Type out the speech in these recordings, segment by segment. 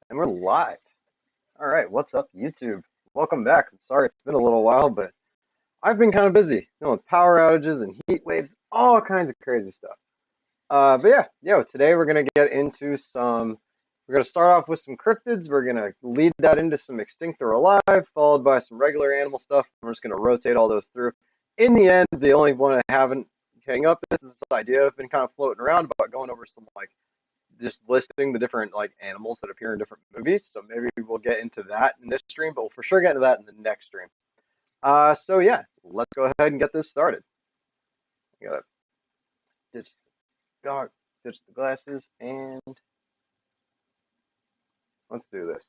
And we're live. All right, what's up, YouTube? Welcome back. I'm sorry it's been a little while, but I've been kind of busy, with power outages and heat waves, all kinds of crazy stuff. But yeah, today we're gonna get into some. We're gonna start off with some cryptids. We're gonna lead that into some extinct or alive, followed by some regular animal stuff. We're just gonna rotate all those through. In the end, the only one I haven't hang up is this idea I've been kind of floating around about going over some like just listing the different like animals that appear in different movies. So maybe we'll get into that in this stream, but we'll for sure get into that in the next stream. So yeah, let's go ahead and get this started. I gotta ditch the dog, ditch the glasses, and let's do this.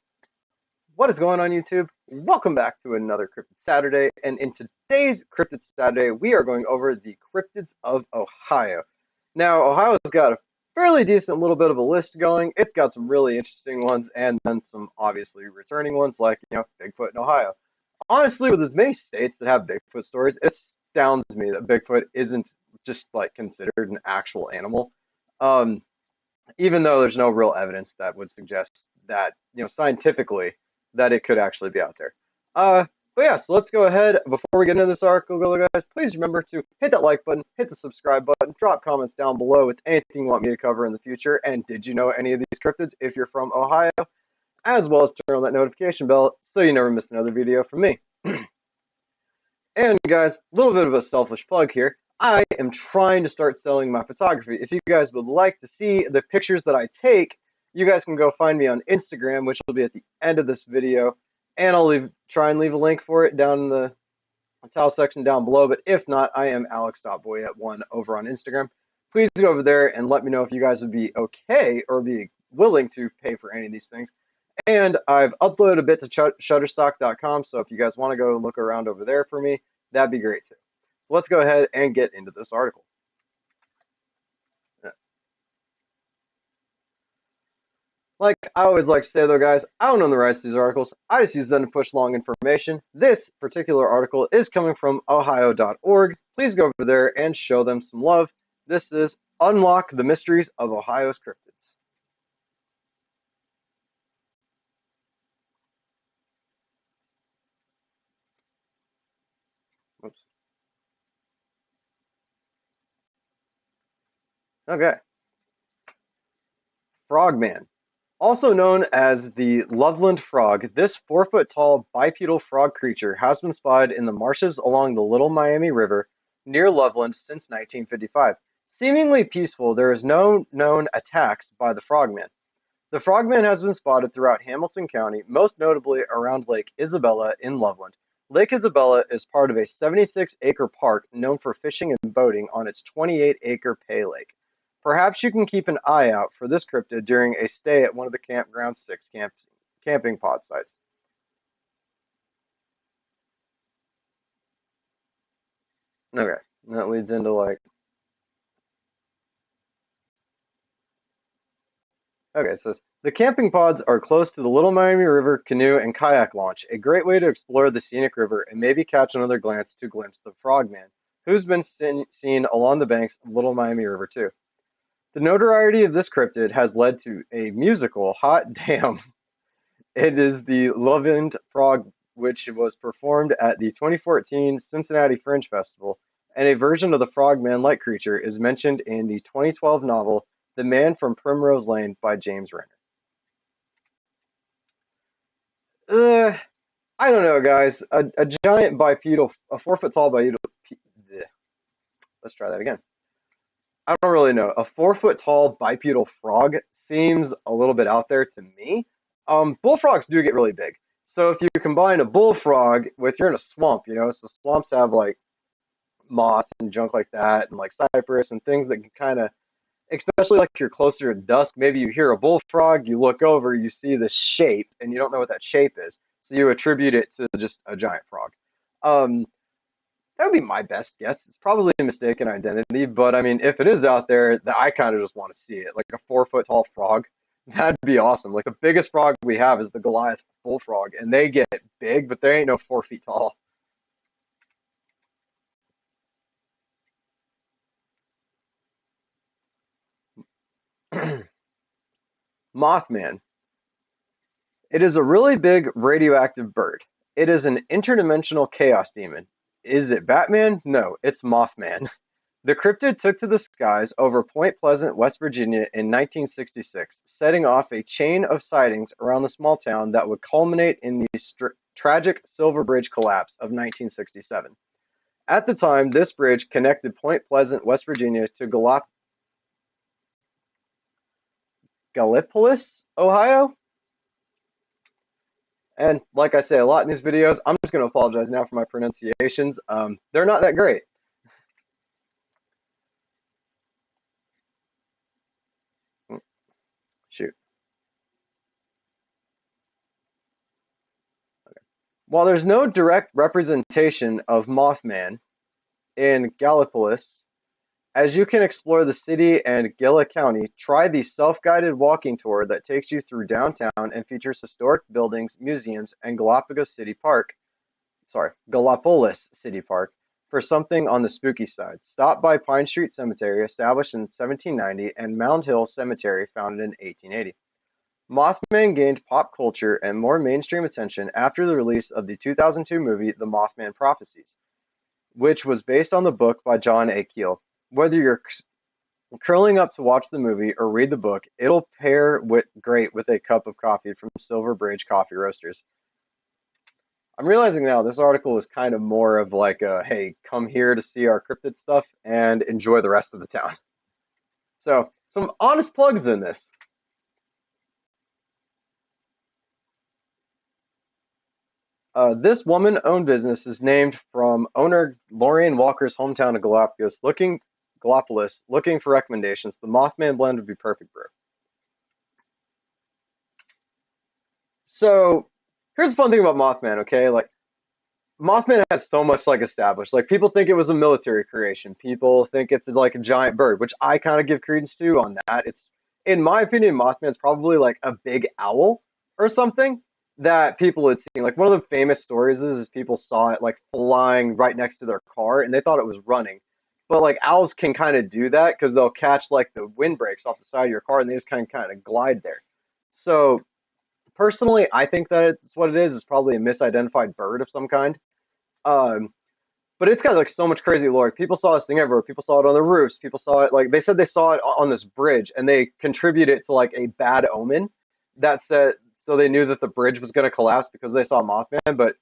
What is going on, YouTube? Welcome back to another Cryptid Saturday, and in today's Cryptid Saturday, we are going over the cryptids of Ohio. Now, Ohio's got a fairly decent little bit of a list going. It's got some really interesting ones, and then some obviously returning ones, like Bigfoot in Ohio. Honestly, with as many states that have Bigfoot stories, it astounds me that Bigfoot isn't just like considered an actual animal. Um, Even though there's no real evidence that would suggest that, scientifically, that it could actually be out there. Uh, but yeah, so let's go ahead. Before we get into this article, guys, please remember to hit that like button, hit the subscribe button, drop comments down below with anything you want me to cover in the future. And did you know any of these cryptids if you're from Ohio? As well as turn on that notification bell so you never miss another video from me. And guys, a little bit of a selfish plug here. I am trying to start selling my photography. If you guys would like to see the pictures that I take, you guys can go find me on Instagram, which will be at the end of this video. And I'll try and leave a link for it down in the tile section down below. But if not, I am Alex.Boyette1 over on Instagram. Please go over there and let me know if you guys would be okay or be willing to pay for any of these things. And I've uploaded a bit to Shutterstock.com, so if you guys want to go look around over there for me, that'd be great too. So let's go ahead and get into this article. Like I always like to say though, guys, I don't own the rights to these articles. I just use them to push along information. This particular article is coming from Ohio.org. Please go over there and show them some love. This is Unlock the Mysteries of Ohio's Cryptids. Oops. Okay. Frogman. Also known as the Loveland frog, this 4-foot tall bipedal frog creature has been spotted in the marshes along the Little Miami River near Loveland since 1955. Seemingly peaceful, there is no known attacks by the frogman. The frogman has been spotted throughout Hamilton County, most notably around Lake Isabella in Loveland. Lake Isabella is part of a 76-acre park known for fishing and boating on its 28-acre pay lake. Perhaps you can keep an eye out for this cryptid during a stay at one of the campground's 6 camping pod sites. Okay, that leads into like, okay, so the camping pods are close to the Little Miami River canoe and kayak launch, a great way to explore the scenic river and maybe catch another glance to glimpse the frogman, who's been seen along the banks of Little Miami River too. The notoriety of this cryptid has led to a musical, hot damn. It is the Loveland Frog, which was performed at the 2014 Cincinnati Fringe Festival, and a version of the frogman-like creature is mentioned in the 2012 novel The Man from Primrose Lane by James Renner. I don't know, guys. A giant bipedal, a 4-foot tall bipedal. Let's try that again. I don't really know. A 4-foot tall bipedal frog seems a little bit out there to me. Bullfrogs do get really big. So if you combine a bullfrog with, you're in a swamp, so swamps have like moss and junk like that, and like cypress and things that can kind of, especially like you're closer to dusk, maybe you hear a bullfrog, you look over, you see this shape, and you don't know what that shape is. So you attribute it to just a giant frog. Um, that would be my best guess. It's probably a mistaken identity, but I mean, if it is out there, I kind of just want to see it. Like a 4-foot tall frog, that'd be awesome. Like the biggest frog we have is the Goliath bullfrog, and they get big, but they ain't no 4 feet tall. Mothman. It is a really big radioactive bird. It is an interdimensional chaos demon. Is it Batman? No, it's Mothman. The cryptid took to the skies over Point Pleasant, West Virginia in 1966, setting off a chain of sightings around the small town that would culminate in the tragic Silver Bridge collapse of 1967. At the time, this bridge connected Point Pleasant, West Virginia to Gallipolis, Ohio. And like I say a lot in these videos, I'm just going to apologize now for my pronunciations. They're not that great. Shoot. While there's no direct representation of Mothman in Gallipolis, as you can explore the city and Gila County, try the self-guided walking tour that takes you through downtown and features historic buildings, museums, and Gallipolis City Park for something on the spooky side. Stop by Pine Street Cemetery, established in 1790, and Mound Hill Cemetery, founded in 1880. Mothman gained pop culture and more mainstream attention after the release of the 2002 movie The Mothman Prophecies, which was based on the book by John A. Keel. Whether you're curling up to watch the movie or read the book, it'll pair great with a cup of coffee from Silver Bridge Coffee Roasters. I'm realizing now this article is kind of more of like a, hey, come here to see our cryptid stuff and enjoy the rest of the town. So, some honest plugs in this. This woman-owned business is named from owner Lorraine Walker's hometown of Gallipolis, looking for recommendations. The Mothman blend would be perfect brew. So, here's the fun thing about Mothman, okay? Like, Mothman has so much like established. Like people think it was a military creation. People think it's like a giant bird, which I kind of give credence to on that. It's in my opinion, Mothman's probably like a big owl or something that people had seen. Like one of the famous stories is people saw it like flying right next to their car and they thought it was running. But like owls can kind of do that because they'll catch like the windbreaks off the side of your car and they just kind of glide there. So personally, I think that it's what it is. It's probably a misidentified bird of some kind. Um, but it's got like so much crazy lore. People saw this thing everywhere. People saw it on the roofs. People saw it like they said they saw it on this bridge, and they contributed it to like a bad omen. That said, so they knew that the bridge was going to collapse because they saw Mothman. But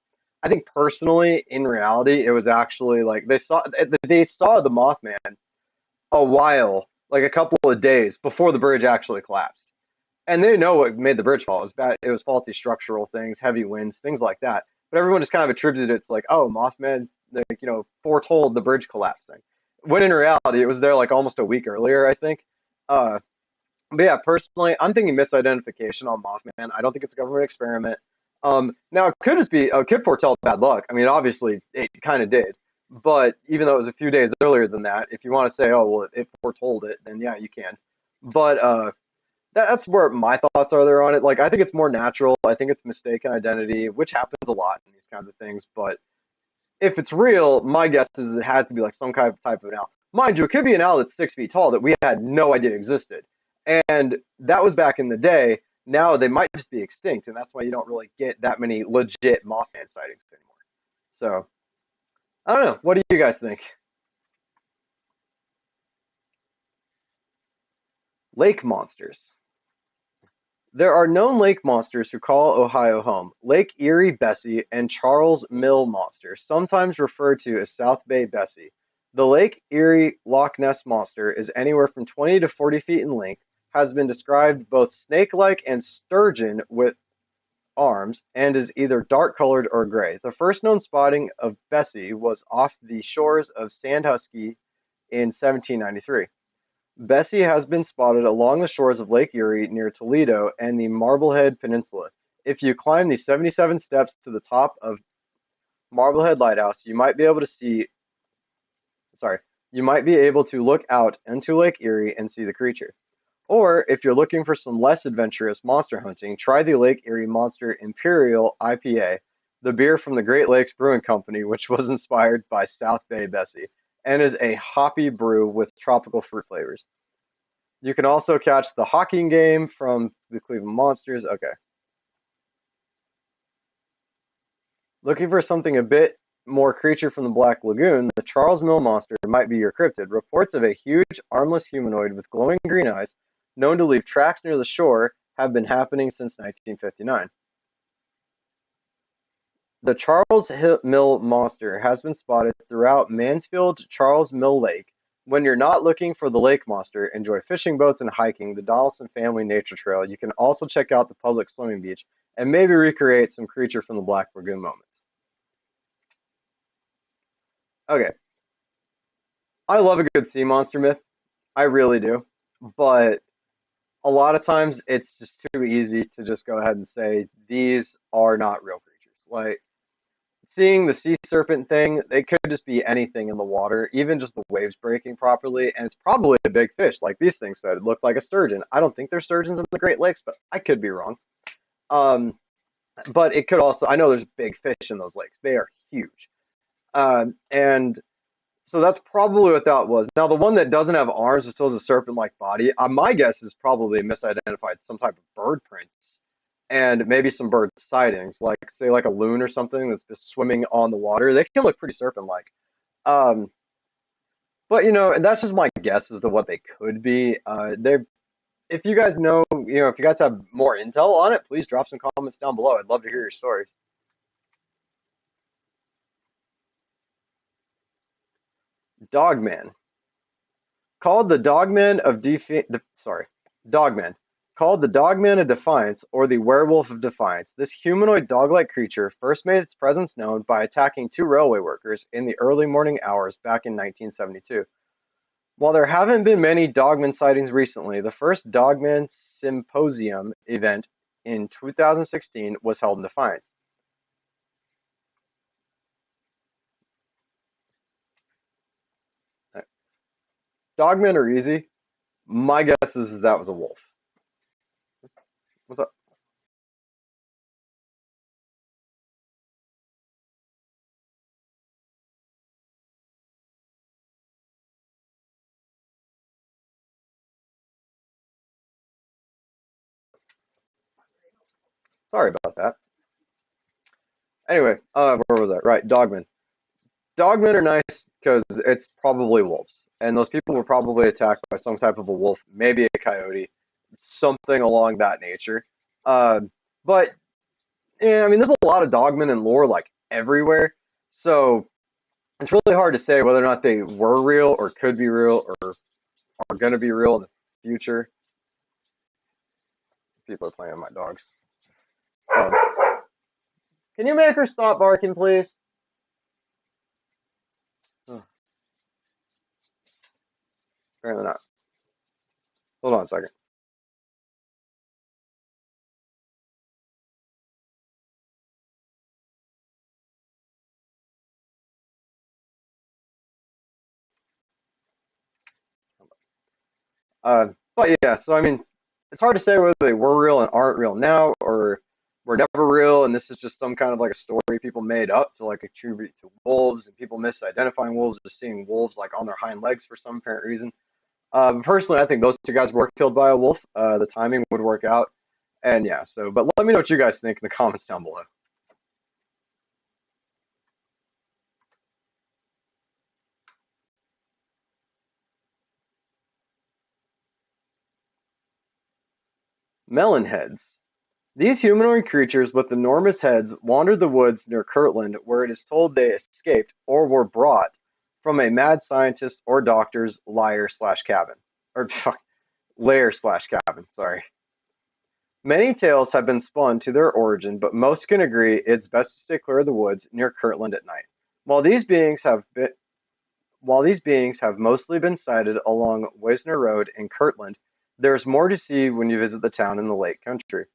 I think personally, in reality, it was actually like they saw the Mothman a while, like a couple of days before the bridge actually collapsed, and they know what made the bridge fall. It was bad. It was faulty structural things, heavy winds, things like that. But everyone just kind of attributed it to like, oh, Mothman, like foretold the bridge collapsing. When in reality, it was there like almost a week earlier, I think. Uh, but yeah, personally, I'm thinking misidentification on Mothman. I don't think it's a government experiment. Now, could it be? Could foretell bad luck? I mean, obviously, it kind of did. But even though it was a few days earlier than that, if you want to say, oh well, it foretold it, then yeah, you can. But that's where my thoughts are there on it. Like, I think it's more natural. I think it's mistaken identity, which happens a lot in these kinds of things. But if it's real, my guess is it had to be like some kind of type of an owl. Mind you, it could be an owl that's 6 feet tall that we had no idea existed. And that was back in the day. Now they might just be extinct, and that's why you don't really get that many legit Mothman sightings anymore. So, I don't know. What do you guys think? Lake monsters. There are known lake monsters who call Ohio home: Lake Erie Bessie and Charles Mill Monster, sometimes referred to as South Bay Bessie. The Lake Erie Loch Ness Monster is anywhere from 20 to 40 feet in length, has been described both snake-like and sturgeon with arms, and is either dark-colored or gray. The first known spotting of Bessie was off the shores of Sandusky in 1793. Bessie has been spotted along the shores of Lake Erie near Toledo and the Marblehead Peninsula. If you climb the 77 steps to the top of Marblehead Lighthouse, you might be able to look out into Lake Erie and see the creature. Or, if you're looking for some less adventurous monster hunting, try the Lake Erie Monster Imperial IPA, the beer from the Great Lakes Brewing Company, which was inspired by South Bay Bessie, and is a hoppy brew with tropical fruit flavors. You can also catch the hockey game from the Cleveland Monsters. Okay. Looking for something a bit more creature from the Black Lagoon, the Charles Mill monster might be your cryptid. Reports of a huge, armless humanoid with glowing green eyes, known to leave tracks near the shore, have been happening since 1959. The Charles Mill monster has been spotted throughout Mansfield Charles Mill Lake. When you're not looking for the lake monster, enjoy fishing boats and hiking the Donaldson Family Nature Trail. You can also check out the public swimming beach and maybe recreate some creature from the Black Lagoon moments. Okay, I love a good sea monster myth. I really do. But a lot of times it's just too easy to just go ahead and say these are not real creatures. Like seeing the sea serpent thing, it could just be anything in the water, even just the waves breaking properly, and it's probably a big fish, like these things said. It looked like a sturgeon. I don't think there's sturgeons in the Great Lakes, but I could be wrong. Um, but it could also, I know there's big fish in those lakes. They are huge. And so that's probably what that was. Now, the one that doesn't have arms but still has a serpent-like body, my guess is probably misidentified some type of bird prints and maybe some bird sightings, like say like a loon or something that's just swimming on the water. They can look pretty serpent-like. Um, but and that's just my guess as to what they could be. They, if you guys know, if you guys have more intel on it, please drop some comments down below. I'd love to hear your stories. Dogman. Called the Dogman of Dogman. Called the Dogman of Defiance or the Werewolf of Defiance, this humanoid dog-like creature first made its presence known by attacking two railway workers in the early morning hours back in 1972. While there haven't been many Dogman sightings recently, the first Dogman Symposium event in 2016 was held in Defiance. Dogmen are easy. My guess is that was a wolf. What's up? Sorry about that. Anyway, where was I? Right, Dogmen. Dogmen are nice because it's probably wolves, and those people were probably attacked by some type of a wolf, maybe a coyote, something along that nature. Uh, but yeah, I mean, there's a lot of dogmen and lore like everywhere, so it's really hard to say whether or not they were real or could be real or are going to be real in the future. People are playing with my dogs. Um, can you make her stop barking, please? Oh, apparently not. Hold on a second. But yeah, so I mean, it's hard to say whether they were real and aren't real now, or were never real, and this is just some kind of like a story people made up to like attribute to wolves, and people misidentifying wolves, just seeing wolves like on their hind legs for some apparent reason. Personally, I think those two guys were killed by a wolf. The timing would work out, and yeah. So, but let me know what you guys think in the comments down below. Melonheads. These humanoid creatures with enormous heads wandered the woods near Kirtland, where it is told they escaped or were brought from a mad scientist or doctor's lair/cabin. Or lair/cabin, sorry. Many tales have been spun to their origin, but most can agree it's best to stay clear of the woods near Kirtland at night. While these beings have been While these beings have mostly been sighted along Wisner Road in Kirtland, there's more to see when you visit the town in the Lake Country.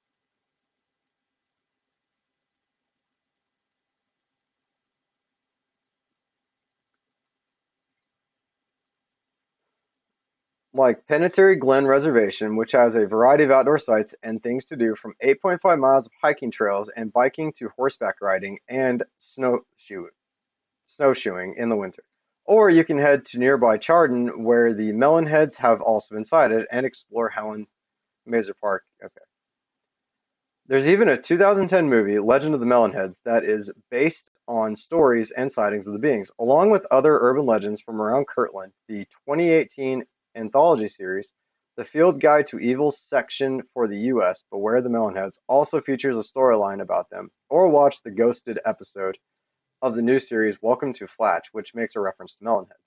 Like Penetary Glen Reservation, which has a variety of outdoor sites and things to do from 8.5 miles of hiking trails and biking to horseback riding and snowshoeing in the winter. Or you can head to nearby Chardon, where the melonheads have also been sighted, and explore Helen Mazer Park. Okay. There's even a 2010 movie, Legend of the Melonheads, that is based on stories and sightings of the beings, along with other urban legends from around Kirtland. The 2018 anthology series, The Field Guide to Evil section for the US, Beware the Melonheads, also features a storyline about them. Or watch the ghosted episode of the new series, Welcome to Flatch, which makes a reference to Melonheads.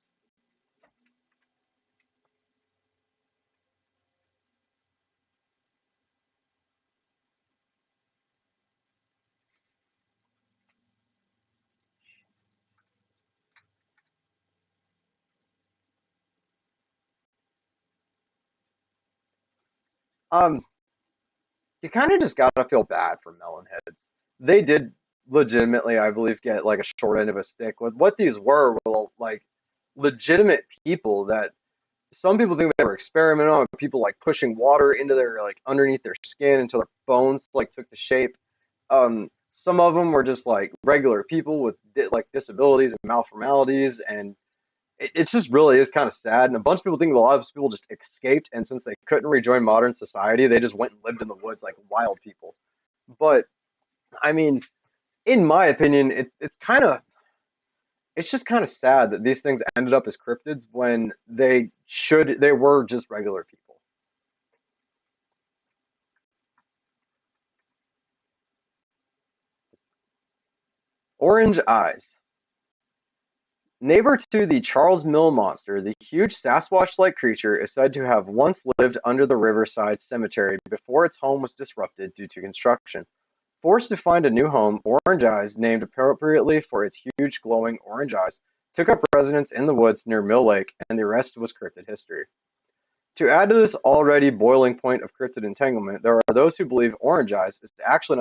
Um, you kind of just gotta feel bad for Melonheads. They did legitimately, I believe, get like a short end of a stick. What these were like legitimate people that some people think they were experimenting on people like pushing water into their like underneath their skin until their bones like took the shape. Some of them were just like regular people with like disabilities and malformalities, and it's just really is kind of sad. And a bunch of people think a lot of people just escaped, and since they couldn't rejoin modern society, they just went and lived in the woods like wild people. But I mean, in my opinion, it's just kind of sad that these things ended up as cryptids when they were just regular people. Orange eyes. Neighbor to the Charles Mill monster, the huge Sasquatch-like creature is said to have once lived under the Riverside Cemetery before its home was disrupted due to construction. Forced to find a new home, Orange Eyes, named appropriately for its huge glowing orange eyes, took up residence in the woods near Mill Lake, and the rest was cryptid history. To add to this already boiling point of cryptid entanglement, there are those who believe Orange Eyes is actually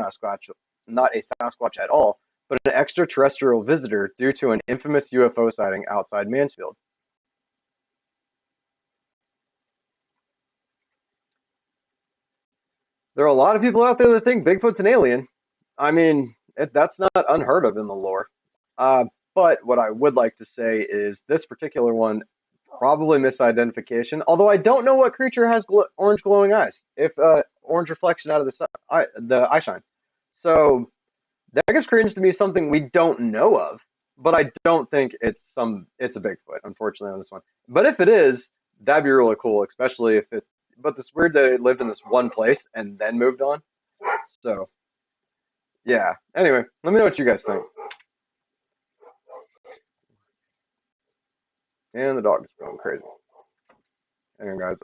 not a Sasquatch at all, but an extraterrestrial visitor due to an infamous UFO sighting outside Mansfield. There are a lot of people out there that think Bigfoot's an alien. I mean, that's not unheard of in the lore. Uh, but what I would like to say is this particular one probably misidentification. Although I don't know what creature has orange glowing eyes. If orange reflection out of the eye shine. So that gets cringe to be something we don't know of, but I don't think it's a Bigfoot, unfortunately, on this one. But if it is, that'd be really cool, especially if it. But it's weird that it lived in this one place and then moved on. So yeah. Anyway, let me know what you guys think. And the dog is going crazy. Anyway, guys.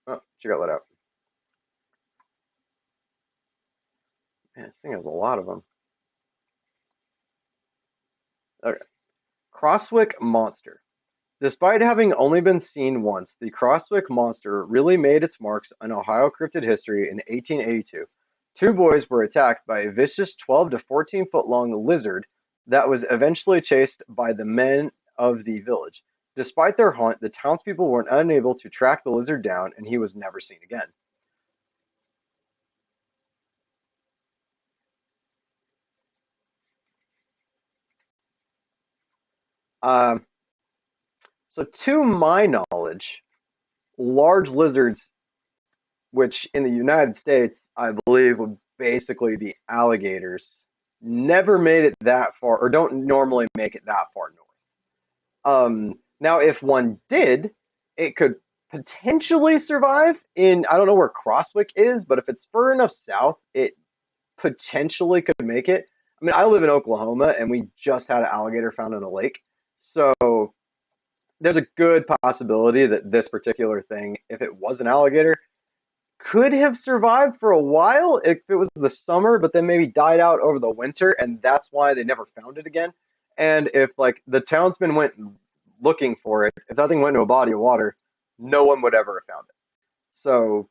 Oh, she got let out. Man, this thing has a lot of them. Okay. Crosswick Monster. Despite having only been seen once, the Crosswick Monster really made its marks on Ohio cryptid history in 1882. Two boys were attacked by a vicious 12 to 14-foot long lizard that was eventually chased by the men of the village. Despite their hunt, the townspeople were unable to track the lizard down, and he was never seen again. Um, so, to my knowledge, large lizards, which in the United States, I believe would basically be alligators, never made it that far, or don't normally make it that far north. Now, if one did, it could potentially survive in, I don't know where Crosswick is, but if it's far enough south, it potentially could make it. I mean, I live in Oklahoma, and we just had an alligator found in a lake. So there's a good possibility that this particular thing, if it was an alligator, could have survived for a while if it was the summer, but then maybe died out over the winter, and that's why they never found it again. And if like the townsmen went looking for it, if that thing went into a body of water, no one would ever have found it. So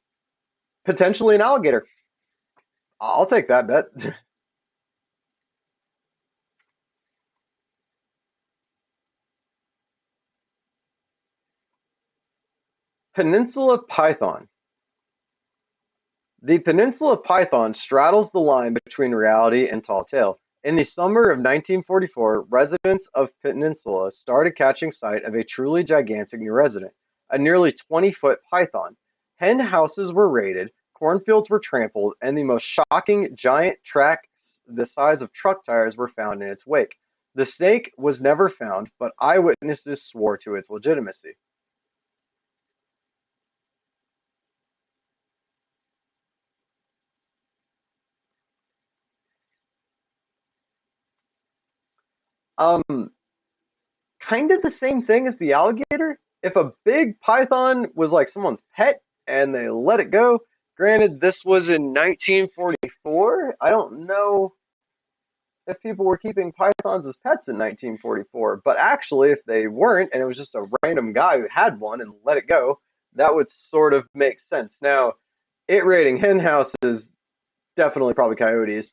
potentially an alligator. I'll take that bet. Peninsula Python. The Peninsula Python straddles the line between reality and tall tale. In the summer of 1944, residents of Peninsula started catching sight of a truly gigantic new resident, a nearly 20-foot python. Hen houses were raided, cornfields were trampled, and the most shocking giant tracks the size of truck tires were found in its wake. The snake was never found, but eyewitnesses swore to its legitimacy. Um, Kind of the same thing as the alligator. If a big python was like someone's pet and they let it go, granted, this was in 1944. I don't know if people were keeping pythons as pets in 1944, but actually, if they weren't and it was just a random guy who had one and let it go, that would sort of make sense. Now, it raiding hen houses, definitely probably coyotes.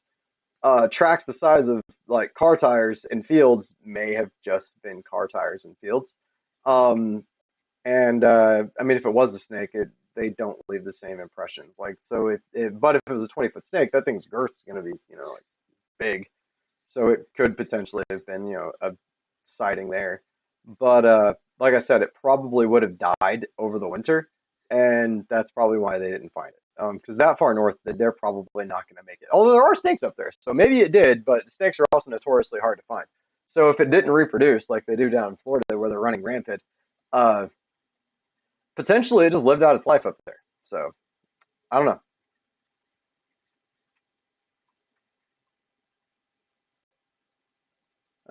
Tracks the size of like car tires in fields may have just been car tires in fields. Um, and I mean, if it was a snake, they don't leave the same impressions. Like, so but if it was a 20-foot snake, that thing's girth is going to be, like big. So it could potentially have been, a sighting there. But like I said, it probably would have died over the winter, and that's probably why they didn't find it. Because that far north, they're probably not going to make it. Although there are snakes up there, so maybe it did. But snakes are also notoriously hard to find. So if it didn't reproduce like they do down in Florida, where they're running rampant, uh, potentially it just lived out its life up there. So I don't know.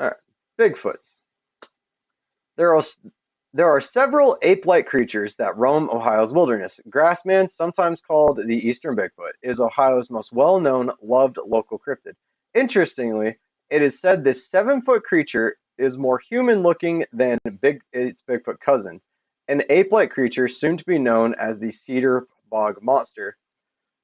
All right, Bigfoots. There are there are several ape-like creatures that roam Ohio's wilderness. Grassman, sometimes called the Eastern Bigfoot, is Ohio's most well-known, loved local cryptid. Interestingly, it is said this 7-foot creature is more human-looking than its Bigfoot cousin, an ape-like creature soon to be known as the Cedar Bog Monster,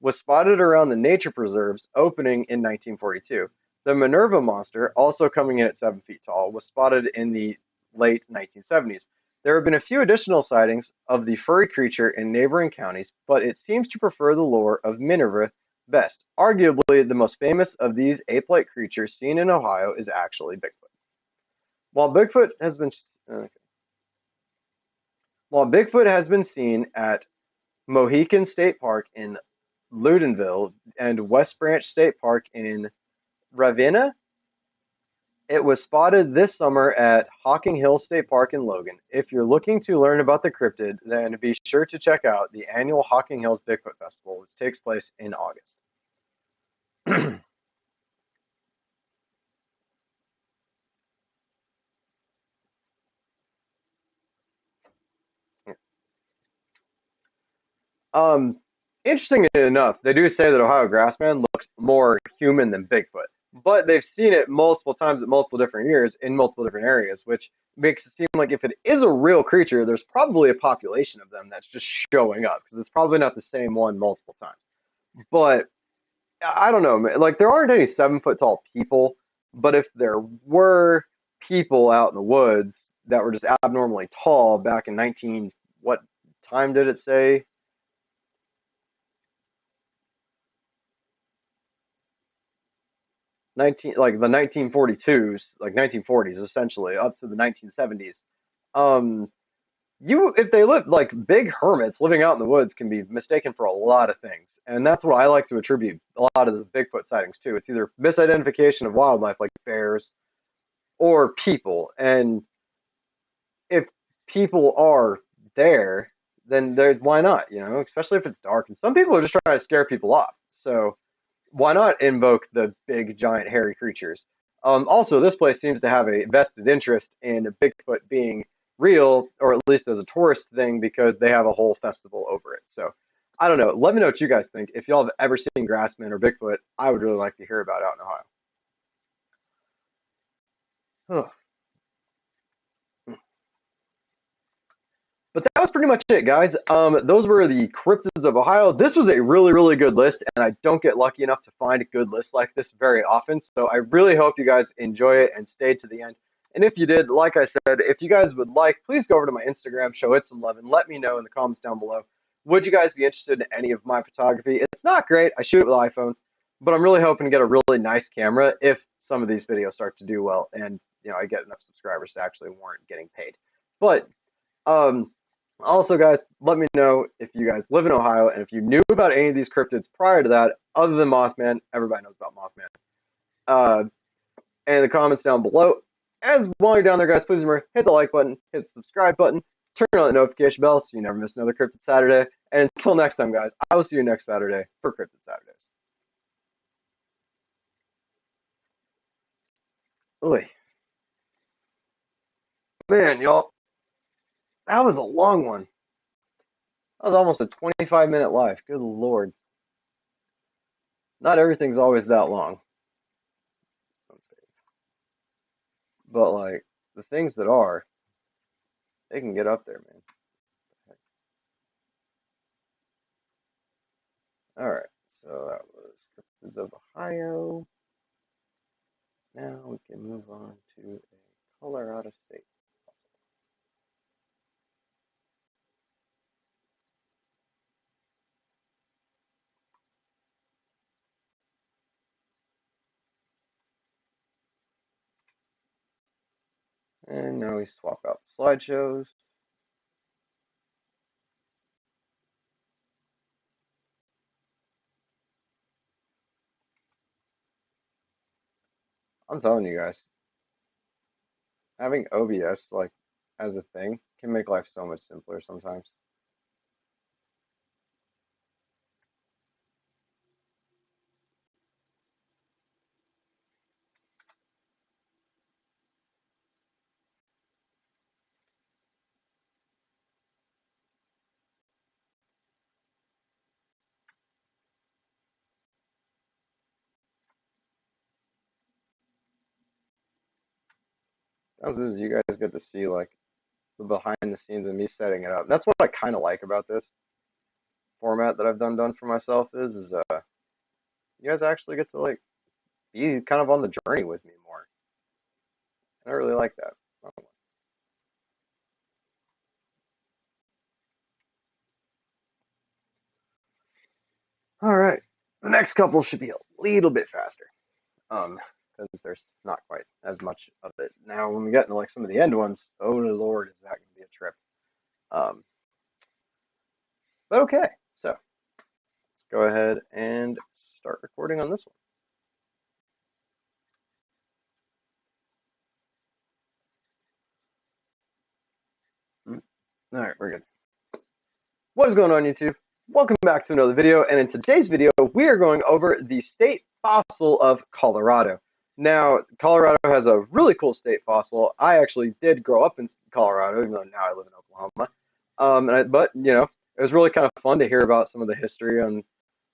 was spotted around the nature preserve's opening in 1942. The Minerva monster, also coming in at 7 feet tall, was spotted in the late 1970s. There have been a few additional sightings of the furry creature in neighboring counties, but it seems to prefer the lore of Minerva best. Arguably, the most famous of these ape-like creatures seen in Ohio is actually Bigfoot. While Bigfoot has been uh, while Bigfoot has been seen at Mohican State Park in Loudonville and West Branch State Park in Ravenna, it was spotted this summer at Hocking Hills State Park in Logan. If you're looking to learn about the cryptid, then be sure to check out the annual Hocking Hills Bigfoot Festival, which takes place in August. Um, Interestingly enough, they do say that Ohio Grassman looks more human than Bigfoot, but they've seen it multiple times at multiple different years in multiple different areas, which makes it seem like if it is a real creature, there's probably a population of them that's just showing up because it's probably not the same one multiple times. But I don't know, man. Like there aren't any 7 foot tall people, but if there were people out in the woods that were just abnormally tall back in 19, what time did it say? 19, like the 1942s, like 1940s, essentially up to the 1970s. Um, if they live like big hermits living out in the woods can be mistaken for a lot of things, and that's what I like to attribute a lot of the Bigfoot sightings to. It's either misidentification of wildlife like bears or people, and if people are there, then why not? Especially if it's dark, and some people are just trying to scare people off. So why not invoke the big, giant, hairy creatures? Also, this place seems to have a vested interest in Bigfoot being real, or at least as a tourist thing, because they have a whole festival over it. So, I don't know. Let me know what you guys think. If y'all have ever seen Grassman or Bigfoot, I would really like to hear about it out in Ohio. But that was pretty much it, guys. Those were the cryptids of Ohio. This was a really, really good list, and I don't get lucky enough to find a good list like this very often. So I really hope you guys enjoy it and stay to the end. And if you did, like I said, if you guys would like, please go over to my Instagram, show it some love, and let me know in the comments down below. Would you guys be interested in any of my photography? It's not great. I shoot it with iPhones, but I'm really hoping to get a really nice camera if some of these videos start to do well and I get enough subscribers to actually warrant getting paid. But um, Also, guys, let me know if you guys live in Ohio and if you knew about any of these cryptids prior to that, other than Mothman. Everybody knows about Mothman. Uh, and in the comments down below. As while you're down there, guys, please remember, hit the like button, hit the subscribe button, turn on the notification bell so you never miss another Cryptid Saturday. And until next time, guys, I will see you next Saturday for Cryptid Saturdays. Oy. Man, y'all, that was a long one. That was almost a 25-minute live. Good lord. Not everything's always that long. But, like, the things that are, they can get up there, man. Alright, so that was Cryptids of Ohio. Now we can move on to a Colorado state. And now we swap out slideshows. I'm telling you guys, having OBS like as a thing can make life so much simpler sometimes. As is, you guys get to see like the behind the scenes of me setting it up. And that's what I kind of like about this format that I've done for myself is you guys actually get to like be kind of on the journey with me more. And I really like that. All right, the next couple should be a little bit faster. Because there's not quite as much of it. Now, when we get into like some of the end ones, oh Lord, is that going to be a trip? Um, but okay, so let's go ahead and start recording on this one. All right, we're good. What is going on, YouTube? Welcome back to another video, and in today's video, we are going over the state fossil of Colorado. Now, Colorado has a really cool state fossil. I actually did grow up in Colorado, even though now I live in Oklahoma. But you know, it was really kind of fun to hear about some of the history on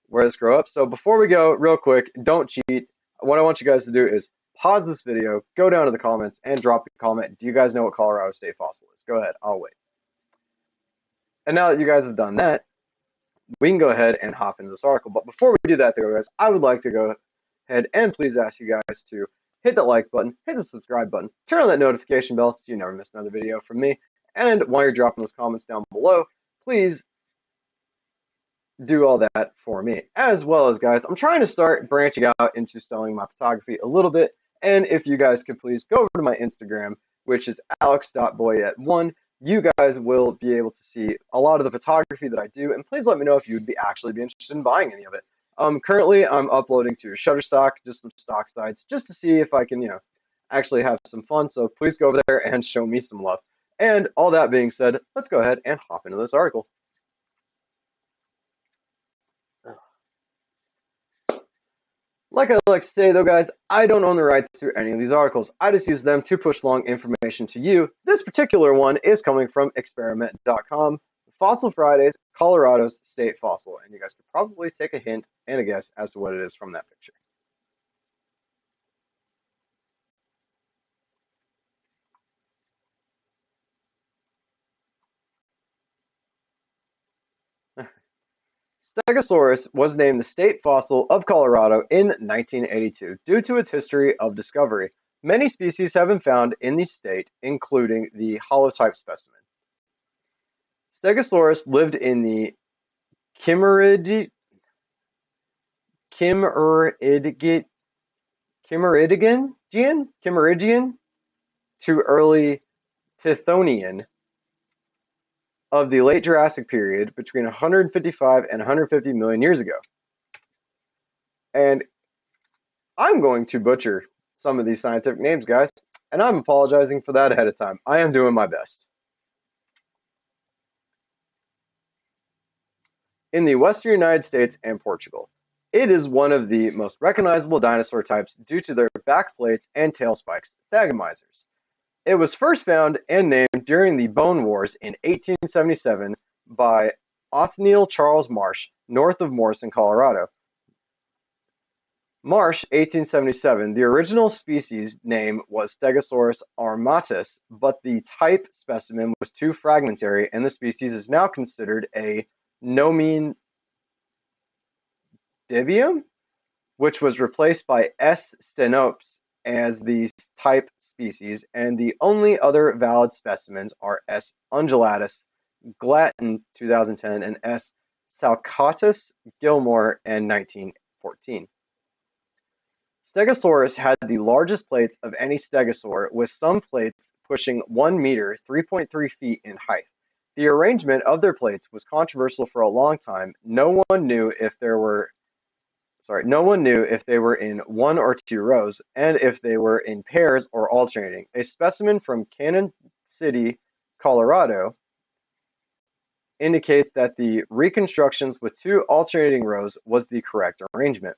where this grew up. So before we go, real quick, don't cheat. What I want you guys to do is pause this video, go down to the comments, and drop a comment. Do you guys know what Colorado state fossil is? Go ahead, I'll wait. And now that you guys have done that, we can go ahead and hop into this article. But before we do that, though, guys, I would like to go ahead and please ask you guys to hit that like button, hit the subscribe button, turn on that notification bell so you never miss another video from me. And while you're dropping those comments down below, please do all that for me. As well as, guys, I'm trying to start branching out into selling my photography a little bit. And if you guys could please go over to my Instagram, which is Alex.Boyette1, you guys will be able to see a lot of the photography that I do. And please let me know if you would be actually be interested in buying any of it. Currently, I'm uploading to Shutterstock, just some stock sites, just to see if I can, actually have some fun. So please go over there and show me some love. And all that being said, let's go ahead and hop into this article. Like I like to say, though, guys, I don't own the rights to any of these articles. I just use them to push along information to you. This particular one is coming from experiment.com, Fossil Fridays, Colorado's state fossil. And you guys could probably take a hint and a guess as to what it is from that picture. Stegosaurus was named the state fossil of Colorado in 1982 due to its history of discovery. Many species have been found in the state, including the holotype specimen. Stegosaurus lived in the Kimmeridgian to early Tithonian of the late Jurassic period between 155 and 150 million years ago. And I'm going to butcher some of these scientific names, guys, and I'm apologizing for that ahead of time. I am doing my best. In the western United States and Portugal, it is one of the most recognizable dinosaur types due to their back plates and tail spikes, thagomisers. It was first found and named during the Bone Wars in 1877 by Othniel Charles Marsh, north of Morrison, Colorado. Marsh, 1877, the original species name was Stegosaurus armatus, but the type specimen was too fragmentary and the species is now considered a nomadium, which was replaced by S. stenops as the type species, and the only other valid specimens are S. undulatus, Glatton, 2010, and S. Salcatus, Gilmore, in 1914. Stegosaurus had the largest plates of any stegosaur, with some plates pushing 1 meter (3.3 feet) in height. The arrangement of their plates was controversial for a long time. No one knew if they were in one or two rows, and if they were in pairs or alternating. A specimen from Cannon City, Colorado, indicates that the reconstructions with two alternating rows was the correct arrangement.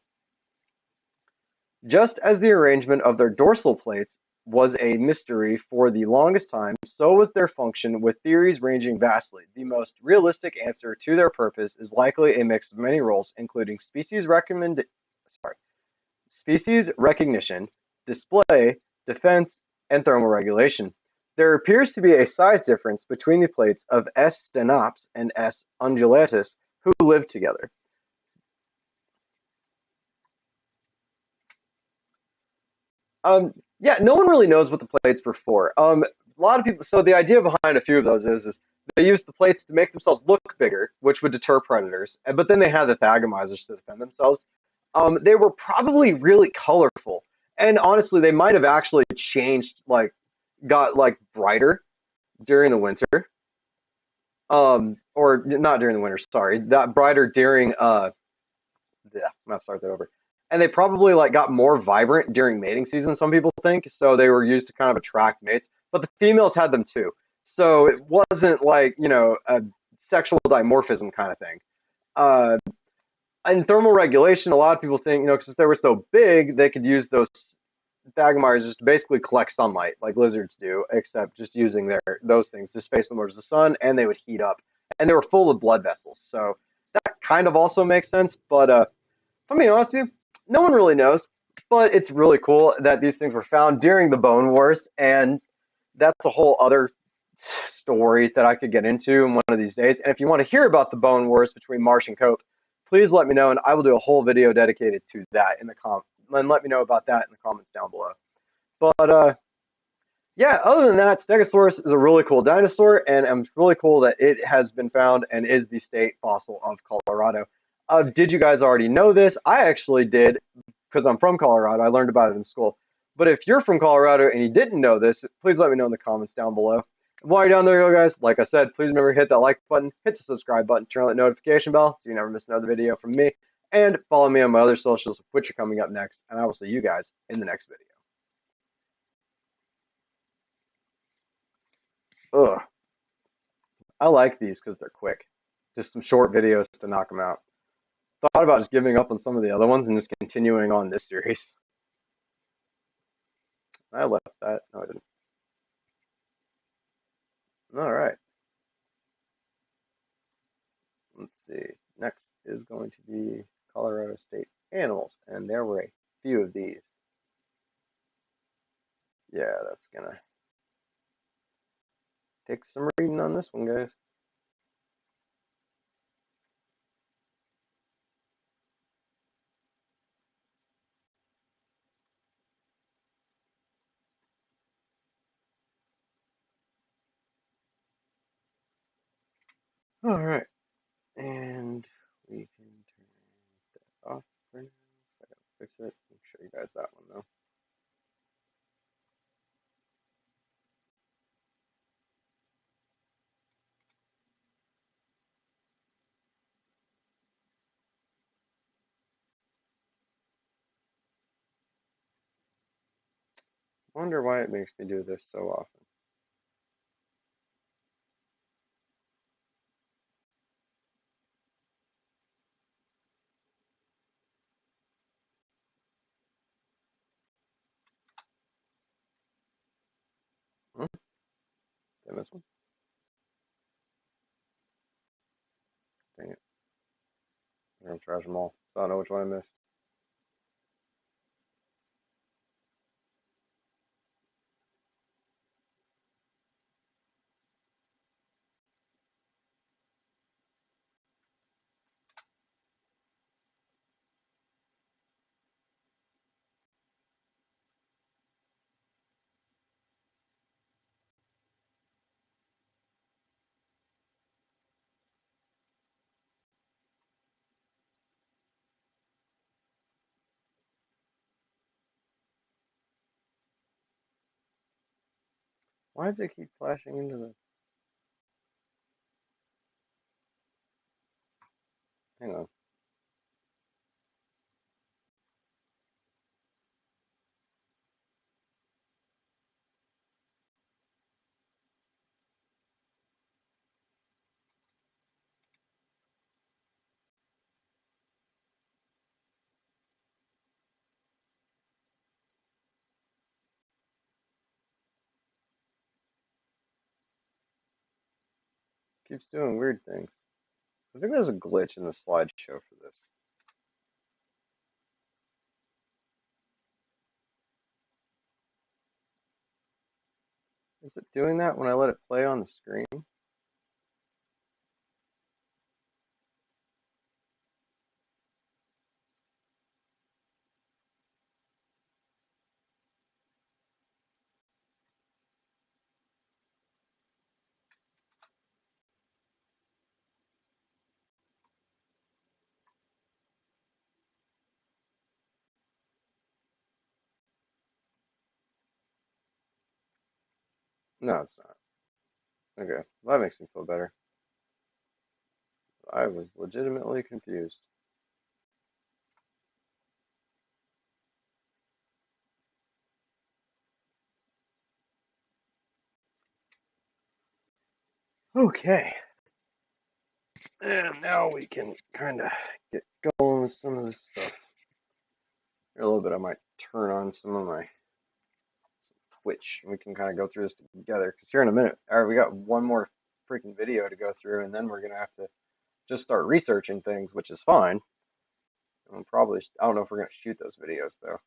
Just as the arrangement of their dorsal plates was a mystery for the longest time, so was their function, with theories ranging vastly. The most realistic answer to their purpose is likely a mix of many roles, including species recognition, display, defense, and thermoregulation. There appears to be a size difference between the plates of S. stenops and S. undulatus, who live together. Yeah, no one really knows what the plates were for. A lot of people. So the idea behind a few of those is they use the plates to make themselves look bigger, which would deter predators. But then they had the thagomisers to defend themselves. They were probably really colorful, and honestly, they might have actually changed, like got like brighter during the winter. Or not during the winter. Sorry, that brighter during yeah, I'm gonna start that over. And they probably like got more vibrant during mating season, some people think, so they were used to kind of attract mates. But the females had them too. So it wasn't like, a sexual dimorphism kind of thing. Uh, and thermal regulation, a lot of people think, since they were so big, they could use those thagomisers to basically collect sunlight like lizards do, except just using those things to space them towards the sun, and they would heat up. And they were full of blood vessels. So that kind of also makes sense, but if I'm being honest with you, no one really knows, but it's really cool that these things were found during the Bone Wars, and that's a whole other story that I could get into in one of these days. And if you want to hear about the Bone Wars between Marsh and Cope, please let me know, and I will do a whole video dedicated to that in the and let me know about that in the comments down below. But yeah, other than that, Stegosaurus is a really cool dinosaur, and it's really cool that it has been found and is the state fossil of Colorado. Did you guys already know this? I actually did, because I'm from Colorado. I learned about it in school. But if you're from Colorado and you didn't know this, please let me know in the comments down below. While you're down there, guys, like I said, please remember to hit that like button, hit the subscribe button, turn on that notification bell so you never miss another video from me, and follow me on my other socials, which are coming up next, and I will see you guys in the next video. Ugh. I like these because they're quick. Just some short videos to knock them out. Thought about just giving up on some of the other ones and just continuing on this series. I left that. No, I didn't. All right. Let's see. Next is going to be Colorado State animals, and there were a few of these. Yeah, that's gonna take some reading on this one, guys. All right, and we can turn that off for now. I gotta fix it. I'll show you guys that one though. wonder why it makes me do this so often. Hmm? Did I miss one? Dang it. I'm gonna trash them all. So I don't know which one I missed. Why does it keep flashing into the... Hang on. It keeps doing weird things. I think there's a glitch in the slideshow for this. Is it doing that when I let it play on the screen? No, it's not. Okay, well, that makes me feel better. I was legitimately confused. Okay, and now we can kind of get going with some of this stuff. Here a little bit, I might turn on some of my Twitch, and we can kind of go through this together. Because here in a minute, all right, we got one more freaking video to go through, and then we're gonna have to just start researching things, which is fine. And probably, I don't know if we're gonna shoot those videos though,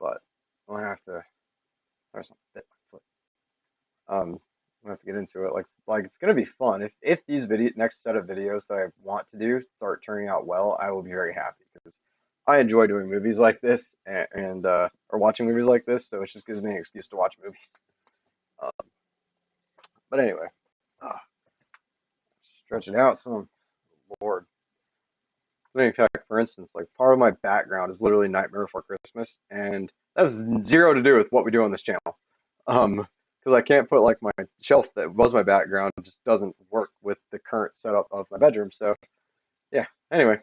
but we'll have to. There's my foot. We'll have to get into it. Like it's gonna be fun. If these video next set of videos that I want to do start turning out well, I will be very happy because I enjoy doing movies like this and or watching movies like this. So it just gives me an excuse to watch movies. Uh, but anyway, uh, stretch it out some. Lord. In fact, for instance, like part of my background is literally Nightmare Before Christmas, and that's zero to do with what we do on this channel. Because I can't put like my shelf that was my background just doesn't work with the current setup of my bedroom. So yeah. Anyway,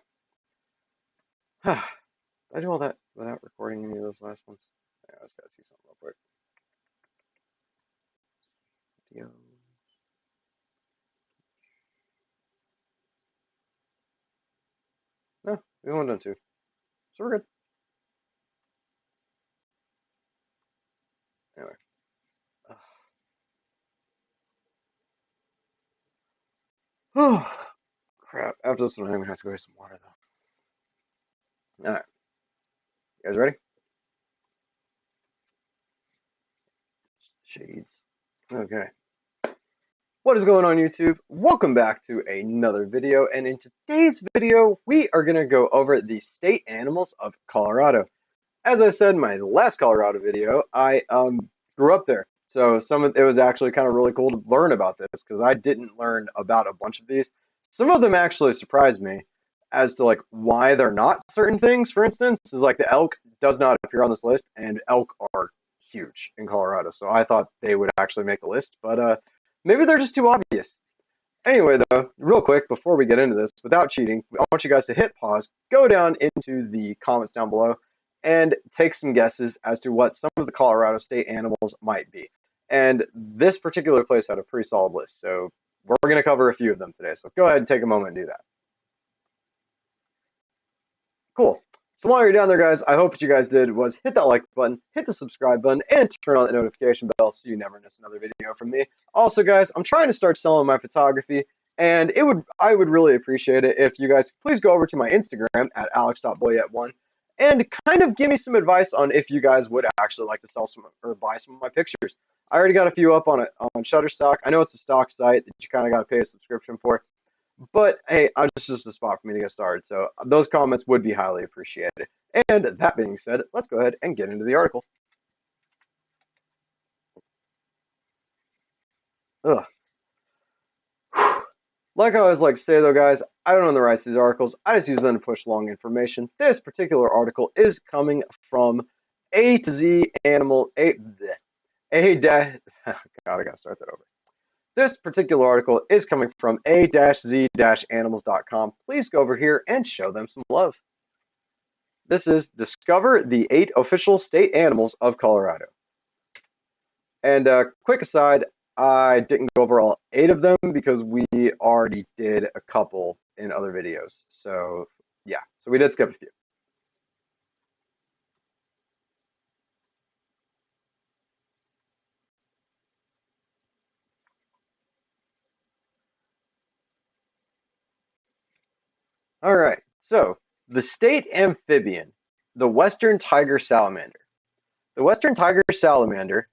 I do all that without recording any of those last ones. Yeah, I just gotta see something real quick. Video. No, we only done two, so we're good. Anyway. Oh crap! After this one, I'm gonna have to go get some water though. All right, you guys ready? Shades. Okay. What is going on YouTube? Welcome back to another video, and in today's video we are going to go over the state animals of Colorado. As I said in my last Colorado video, I grew up there. So it was actually kind of really cool to learn about this because I didn't learn about a bunch of these. Some of them actually surprised me as to like why they're not certain things. For instance, is like the elk does not appear on this list, and elk are huge in Colorado. So I thought they would actually make the list, but maybe they're just too obvious. Anyway, though, real quick before we get into this, without cheating, I want you guys to hit pause, go down into the comments down below, and take some guesses as to what some of the Colorado state animals might be. And this particular place had a pretty solid list, so we're going to cover a few of them today. So go ahead and take a moment and do that. Cool. So while you're down there, guys, I hope what you guys did was hit that like button, hit the subscribe button, and turn on the notification bell so you never miss another video from me. Also, guys, I'm trying to start selling my photography, and I would really appreciate it if you guys please go over to my Instagram at Alex.Boyette1 and kind of give me some advice on if you guys would actually like to sell some or buy some of my pictures. I already got a few up on Shutterstock. I know it's a stock site that you kind of got to pay a subscription for. But hey, it's just a spot for me to get started. So those comments would be highly appreciated. And that being said, let's go ahead and get into the article. Ugh. Like I always like to say though, guys, I don't own the rights to these articles. I just use them to push along information. This particular article is coming from A to Z Animal God, I gotta start that over. This particular article is coming from a-z-animals.com. Please go over here and show them some love. This is Discover the 8 Official State Animals of Colorado. And quick aside, I didn't go over all 8 of them because we already did a couple in other videos. So yeah, so we did skip a few. All right, so the state amphibian, the western tiger salamander. The western tiger salamander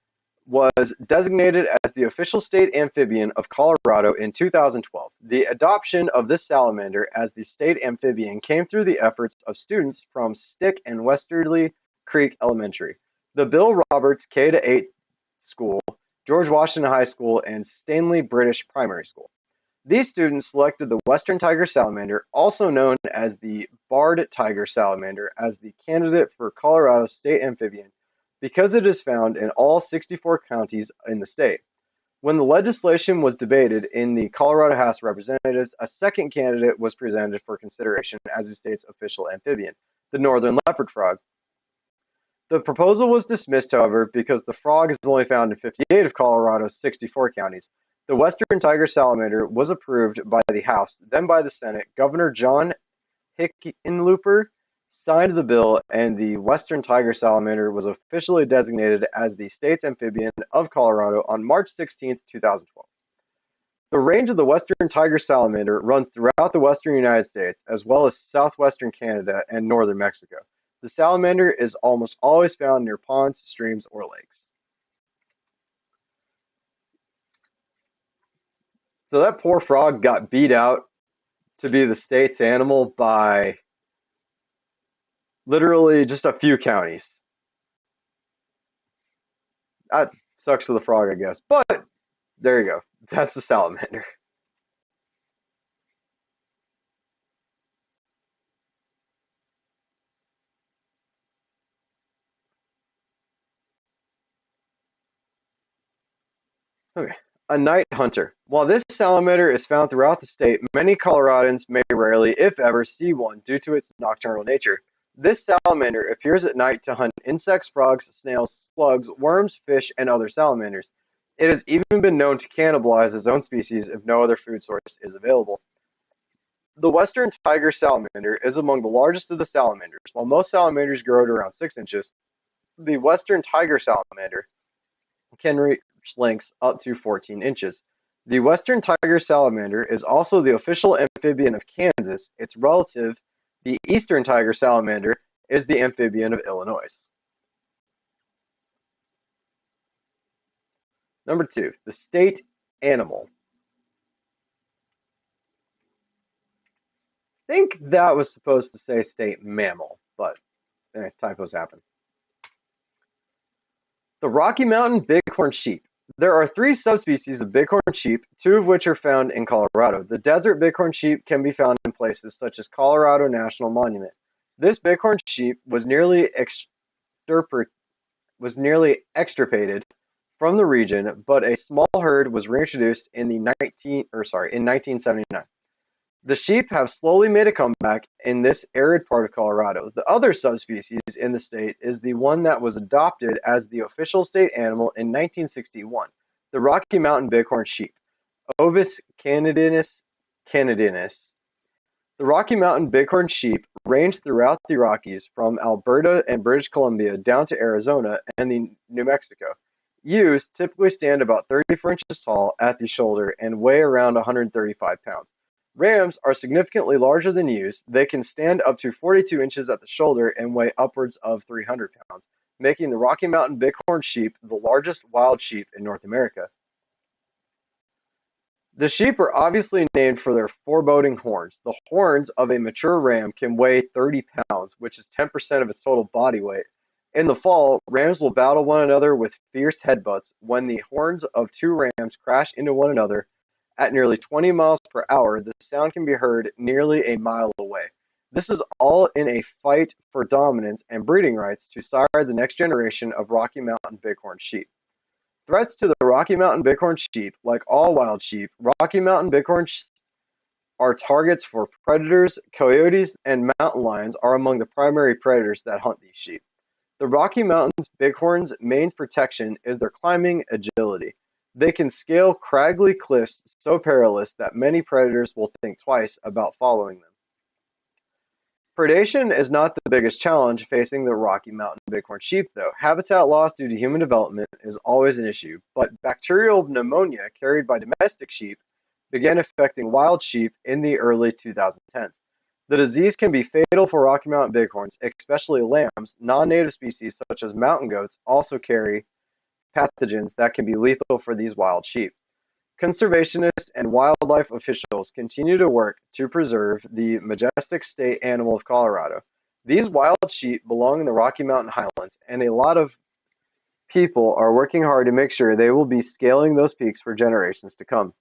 was designated as the official state amphibian of Colorado in 2012. The adoption of this salamander as the state amphibian came through the efforts of students from Stick and Westerly Creek Elementary, the Bill Roberts K-8 School, George Washington High School, and Stanley British Primary School. These students selected the western tiger salamander, also known as the barred tiger salamander, as the candidate for Colorado state amphibian because it is found in all 64 counties in the state. When the legislation was debated in the Colorado House of Representatives, a second candidate was presented for consideration as the state's official amphibian, the northern leopard frog. The proposal was dismissed, however, because the frog is only found in 58 of Colorado's 64 counties. The western tiger salamander was approved by the House, then by the Senate. Governor John Hickenlooper signed the bill, and the western tiger salamander was officially designated as the state's amphibian of Colorado on March 16, 2012. The range of the western tiger salamander runs throughout the western United States, as well as southwestern Canada and northern Mexico. The salamander is almost always found near ponds, streams, or lakes. So that poor frog got beat out to be the state's animal by literally just a few counties. That sucks for the frog, I guess. But there you go. That's the salamander. Okay. A night hunter. While this salamander is found throughout the state, many Coloradans may rarely, if ever, see one due to its nocturnal nature. This salamander appears at night to hunt insects, frogs, snails, slugs, worms, fish, and other salamanders. It has even been known to cannibalize its own species if no other food source is available. The western tiger salamander is among the largest of the salamanders. While most salamanders grow to around 6 inches, the western tiger salamander can reach lengths up to 14 inches. The western tiger salamander is also the official amphibian of Kansas. Its relative, the eastern tiger salamander, is the amphibian of Illinois. Number 2, the state animal. I think that was supposed to say state mammal, but typos happen. The Rocky Mountain bighorn sheep. There are 3 subspecies of bighorn sheep, 2 of which are found in Colorado. The desert bighorn sheep can be found in places such as Colorado National Monument. This bighorn sheep was nearly extirpated from the region, but a small herd was reintroduced in 1979. The sheep have slowly made a comeback in this arid part of Colorado. The other subspecies in the state is the one that was adopted as the official state animal in 1961, the Rocky Mountain bighorn sheep, Ovis canadinus. The Rocky Mountain bighorn sheep range throughout the Rockies from Alberta and British Columbia down to Arizona and New Mexico. Ewes typically stand about 34 inches tall at the shoulder and weigh around 135 pounds. Rams are significantly larger than ewes. They can stand up to 42 inches at the shoulder and weigh upwards of 300 pounds, making the Rocky Mountain bighorn sheep the largest wild sheep in North America. The sheep are obviously named for their foreboding horns. The horns of a mature ram can weigh 30 pounds, which is 10% of its total body weight. In the fall, rams will battle one another with fierce headbutts. When the horns of two rams crash into one another at nearly 20 miles per hour, the sound can be heard nearly a mile away. This is all in a fight for dominance and breeding rights to sire the next generation of Rocky Mountain bighorn sheep. Threats to the Rocky Mountain bighorn sheep, like all wild sheep, Rocky Mountain bighorns are targets for predators. Coyotes and mountain lions are among the primary predators that hunt these sheep. The Rocky Mountains bighorn's main protection is their climbing agility. They can scale craggy cliffs so perilous that many predators will think twice about following them. Predation is not the biggest challenge facing the Rocky Mountain bighorn sheep, though. Habitat loss due to human development is always an issue, but bacterial pneumonia carried by domestic sheep began affecting wild sheep in the early 2010s. The disease can be fatal for Rocky Mountain bighorns, especially lambs. Non-native species such as mountain goats also carry pathogens that can be lethal for these wild sheep. Conservationists and wildlife officials continue to work to preserve the majestic state animal of Colorado. These wild sheep belong in the Rocky Mountain Highlands, and a lot of people are working hard to make sure they will be scaling those peaks for generations to come.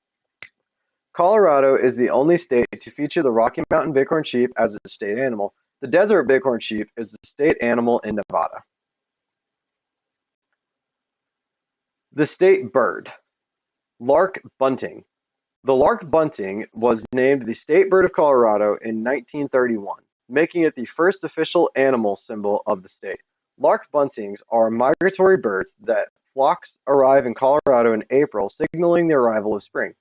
Colorado is the only state to feature the Rocky Mountain bighorn sheep as its state animal. The desert bighorn sheep is the state animal in Nevada. The state bird. Lark bunting. The lark bunting was named the state bird of Colorado in 1931, making it the first official animal symbol of the state. Lark buntings are migratory birds that flocks arrive in Colorado in April, signaling the arrival of spring.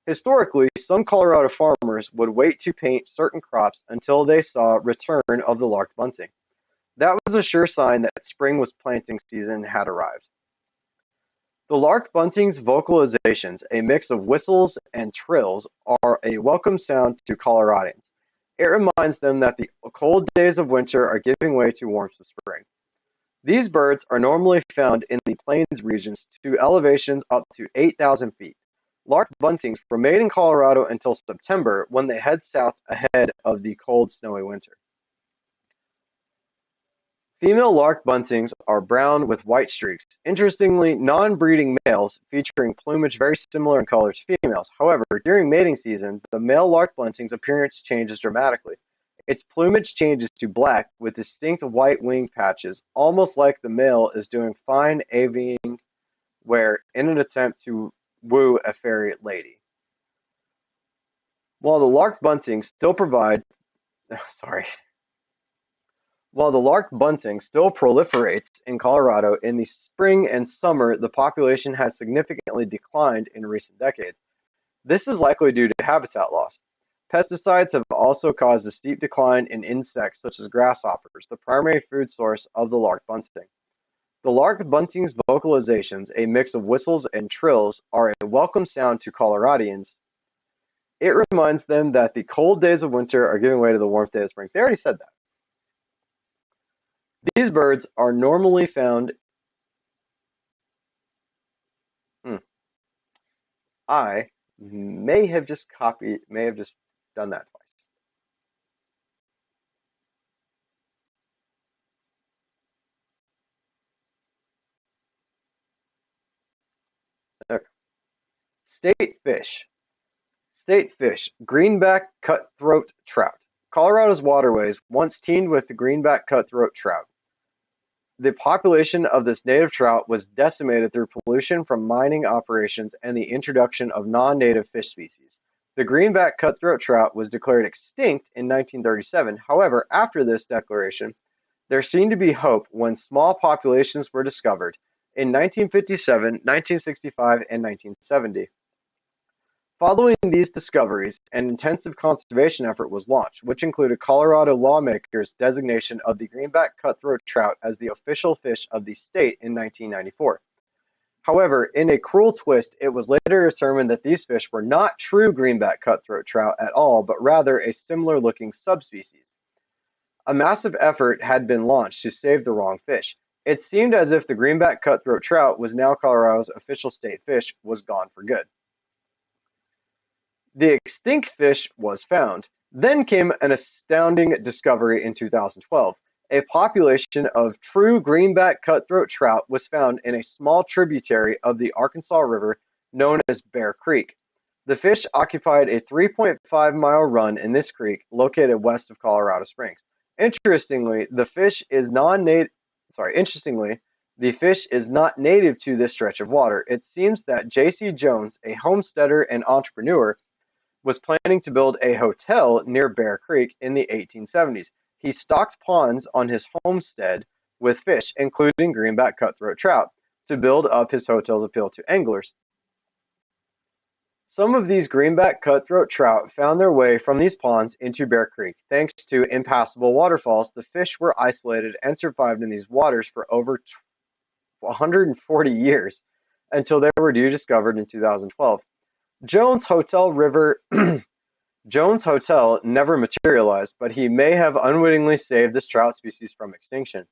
Historically, some Colorado farmers would wait to paint certain crops until they saw return of the lark bunting. That was a sure sign that spring was planting season had arrived. The lark bunting's vocalizations, a mix of whistles and trills, are a welcome sound to Coloradans. It reminds them that the cold days of winter are giving way to warmth of spring. These birds are normally found in the plains regions to elevations up to 8,000 feet. Lark buntings remain in Colorado until September, when they head south ahead of the cold, snowy winter. Female lark buntings are brown with white streaks. Interestingly, non-breeding males featuring plumage very similar in color to females. However, during mating season, the male lark bunting's appearance changes dramatically. Its plumage changes to black with distinct white wing patches, almost like the male is doing fine avian wear in an attempt to woo a fairy lady. While the lark bunting still proliferates in Colorado, in the spring and summer the population has significantly declined in recent decades. This is likely due to habitat loss. Pesticides have also caused a steep decline in insects such as grasshoppers, the primary food source of the lark bunting. The lark bunting's vocalizations, a mix of whistles and trills, are a welcome sound to Coloradians. It reminds them that the cold days of winter are giving way to the warmth days of spring. They already said that. These birds are normally found. I may have just done that twice. Okay. State fish. State fish, greenback cutthroat trout. Colorado's waterways once teemed with the greenback cutthroat trout. The population of this native trout was decimated through pollution from mining operations and the introduction of non-native fish species. The greenback cutthroat trout was declared extinct in 1937. However, after this declaration, there seemed to be hope when small populations were discovered in 1957, 1965, and 1970. Following these discoveries, an intensive conservation effort was launched, which included Colorado lawmakers' designation of the greenback cutthroat trout as the official fish of the state in 1994. However, in a cruel twist, it was later determined that these fish were not true greenback cutthroat trout at all, but rather a similar-looking subspecies. A massive effort had been launched to save the wrong fish. It seemed as if the greenback cutthroat trout was now Colorado's official state fish was gone for good. The extinct fish was found. Then came an astounding discovery in 2012. A population of true greenback cutthroat trout was found in a small tributary of the Arkansas River known as Bear Creek. The fish occupied a 3.5-mile run in this creek located west of Colorado Springs. Interestingly, the fish is not native to this stretch of water. It seems that J.C. Jones, a homesteader and entrepreneur, was planning to build a hotel near Bear Creek in the 1870s. He stocked ponds on his homestead with fish, including greenback cutthroat trout, to build up his hotel's appeal to anglers. Some of these greenback cutthroat trout found their way from these ponds into Bear Creek. Thanks to impassable waterfalls, the fish were isolated and survived in these waters for over 140 years until they were rediscovered in 2012. Jones Hotel never materialized, but he may have unwittingly saved this trout species from extinction.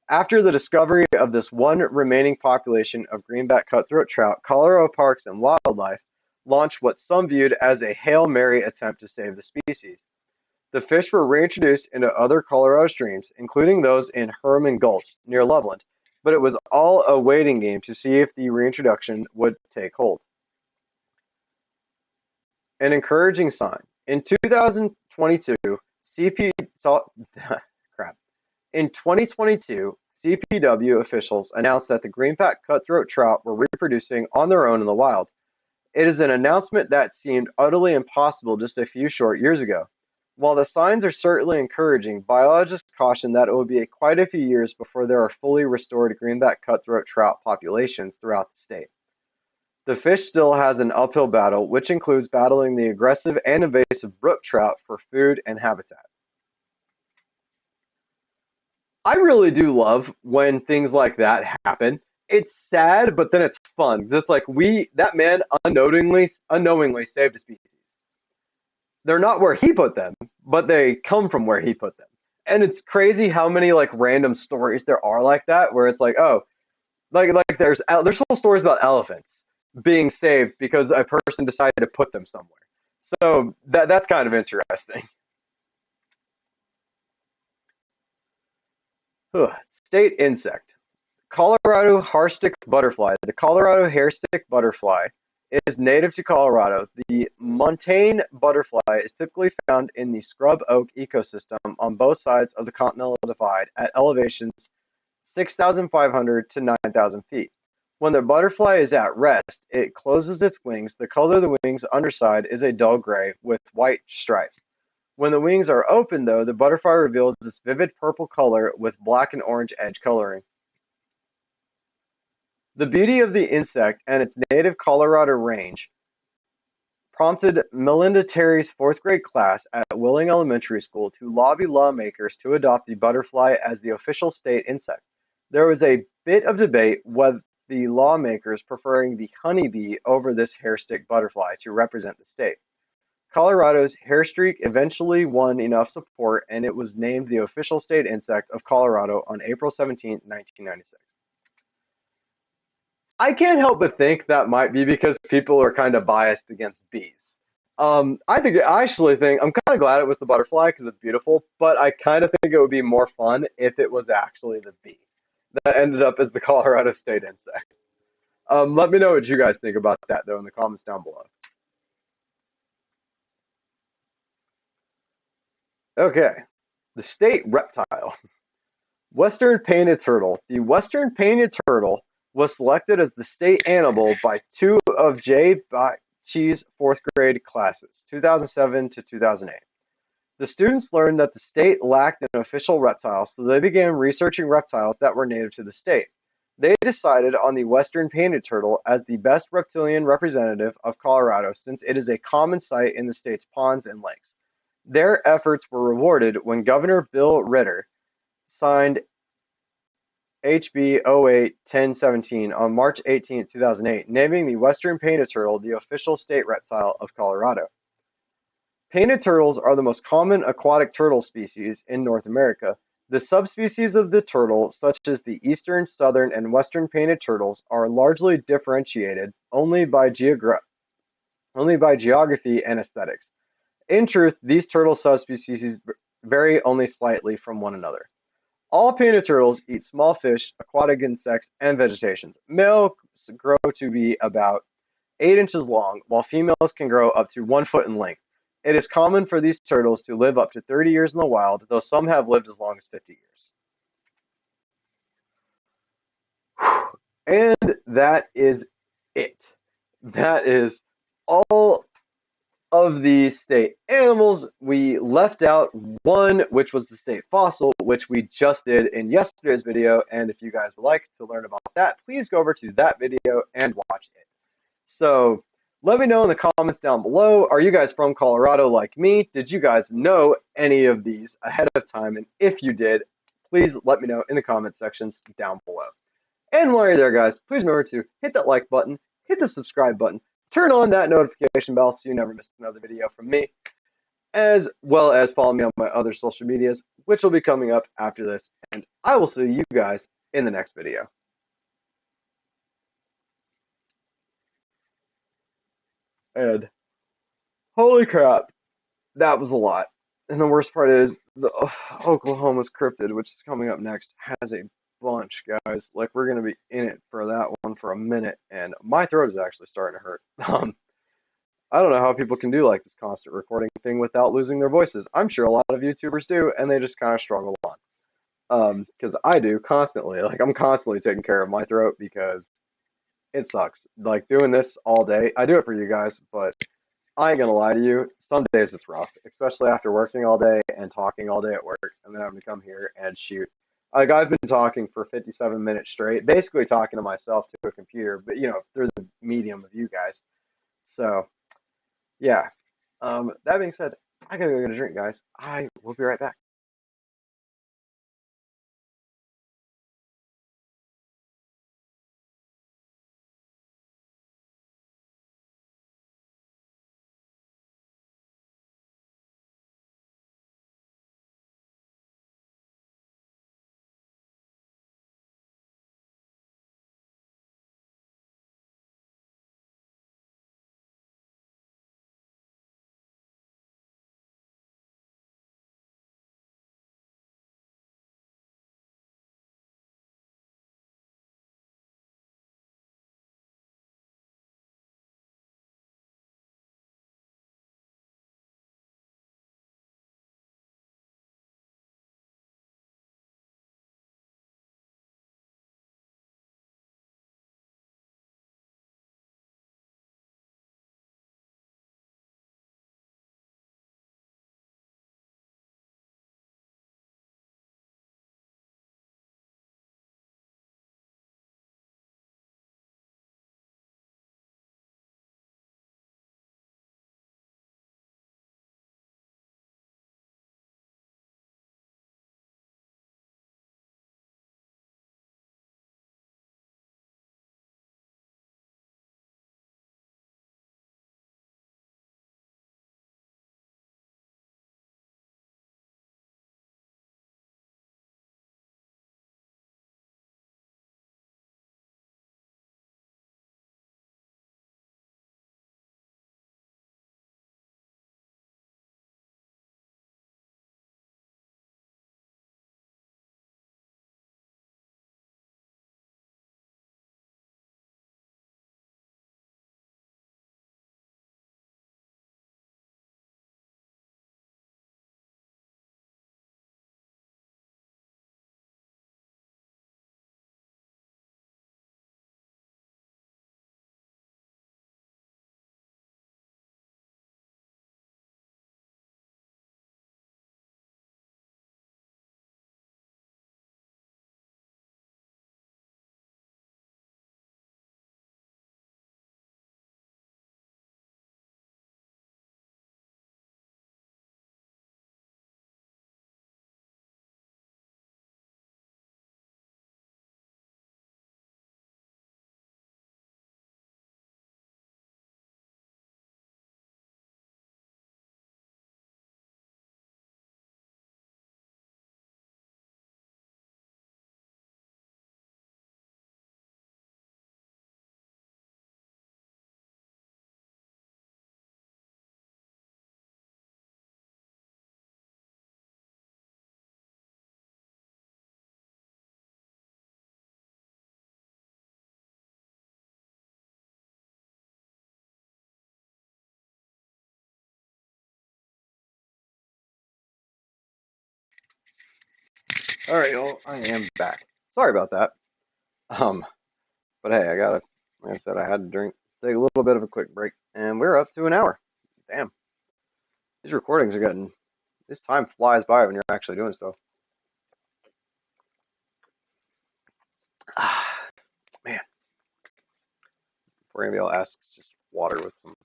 After the discovery of this one remaining population of greenback cutthroat trout, Colorado Parks and Wildlife launched what some viewed as a Hail Mary attempt to save the species. The fish were reintroduced into other Colorado streams, including those in Herman Gulch near Loveland, but it was all a waiting game to see if the reintroduction would take hold. An encouraging sign. In 2022, CPW officials announced that the greenback cutthroat trout were reproducing on their own in the wild. It is an announcement that seemed utterly impossible just a few short years ago. While the signs are certainly encouraging, biologists caution that it will be quite a few years before there are fully restored greenback cutthroat trout populations throughout the state. The fish still has an uphill battle, which includes battling the aggressive and invasive brook trout for food and habitat. I really do love when things like that happen. It's sad, but then it's fun. 'Cause it's like that man unknowingly saved a species. They're not where he put them, but they come from where he put them. And it's crazy how many like random stories there are like that, where it's like, oh, like there's whole stories about elephants being saved because a person decided to put them somewhere. So that's kind of interesting. State insect. Colorado hairstick butterfly. The Colorado hairstick butterfly is native to Colorado. The montane butterfly is typically found in the scrub oak ecosystem on both sides of the Continental Divide at elevations 6,500 to 9,000 feet. When the butterfly is at rest, it closes its wings. The color of the wings underside is a dull gray with white stripes. When the wings are open, though, the butterfly reveals this vivid purple color with black and orange edge coloring. The beauty of the insect and its native Colorado range prompted Melinda Terry's fourth-grade class at Willing Elementary School to lobby lawmakers to adopt the butterfly as the official state insect. There was a bit of debate with the lawmakers preferring the honeybee over this hairstick butterfly to represent the state. Colorado's hairstreak eventually won enough support, and it was named the official state insect of Colorado on April 17, 1996. I can't help but think that might be because people are kind of biased against bees. I actually think I'm kind of glad it was the butterfly because it's beautiful, but I kind of think it would be more fun if it was actually the bee that ended up as the Colorado state insect. Let me know what you guys think about that, though, in the comments down below. Okay, the state reptile. Western painted turtle. The western painted turtle was selected as the state animal by two of J. Cheese fourth grade classes, 2007 to 2008. The students learned that the state lacked an official reptile, so they began researching reptiles that were native to the state. They decided on the western painted turtle as the best reptilian representative of Colorado since it is a common sight in the state's ponds and lakes. Their efforts were rewarded when Governor Bill Ritter signed HB 08-1017 on March 18, 2008, naming the western painted turtle the official state reptile of Colorado. Painted turtles are the most common aquatic turtle species in North America. The subspecies of the turtle, such as the eastern, southern, and western painted turtles, are largely differentiated only by geography and aesthetics. In truth, these turtle subspecies vary only slightly from one another. All painted turtles eat small fish, aquatic insects, and vegetation. Males grow to be about 8 inches long, while females can grow up to 1 foot in length. It is common for these turtles to live up to 30 years in the wild, though some have lived as long as 50 years. And that is it. That is all of the state animals. We left out one, which was the state fossil, which we just did in yesterday's video. And if you guys would like to learn about that, please go over to that video and watch it. So let me know in the comments down below. Are you guys from Colorado like me? Did you guys know any of these ahead of time? And if you did, please let me know in the comment sections down below. And while you're there, guys, please remember to hit that like button, hit the subscribe button, turn on that notification bell so you never miss another video from me, as well as follow me on my other social medias, which will be coming up after this. And I will see you guys in the next video. And holy crap, that was a lot. And the worst part is the Oklahoma's cryptid, which is coming up next, has a bunch, guys. Like, we're going to be in it for that one for a minute, and my throat is actually starting to hurt. I don't know how people can do like this constant recording thing without losing their voices. I'm sure a lot of YouTubers do, and they just kind of struggle on. Because I do constantly. Like, I'm constantly taking care of my throat because it sucks. Like, doing this all day. I do it for you guys, but I ain't gonna lie to you. Some days it's rough, especially after working all day and talking all day at work, and then having to come here and shoot. Like, I've been talking for 57 minutes straight, basically talking to myself to a computer, but through the medium of you guys. So yeah. That being said, I gotta go get a drink, guys. I will be right back. All right, y'all, I am back. Sorry about that. Um, but hey, like I said, I had to take a little bit of a quick break, and we're up to an hour. Damn, these recordings are this time flies by when you're actually doing stuff. Ah, man, we're gonna be able to ask just water with some,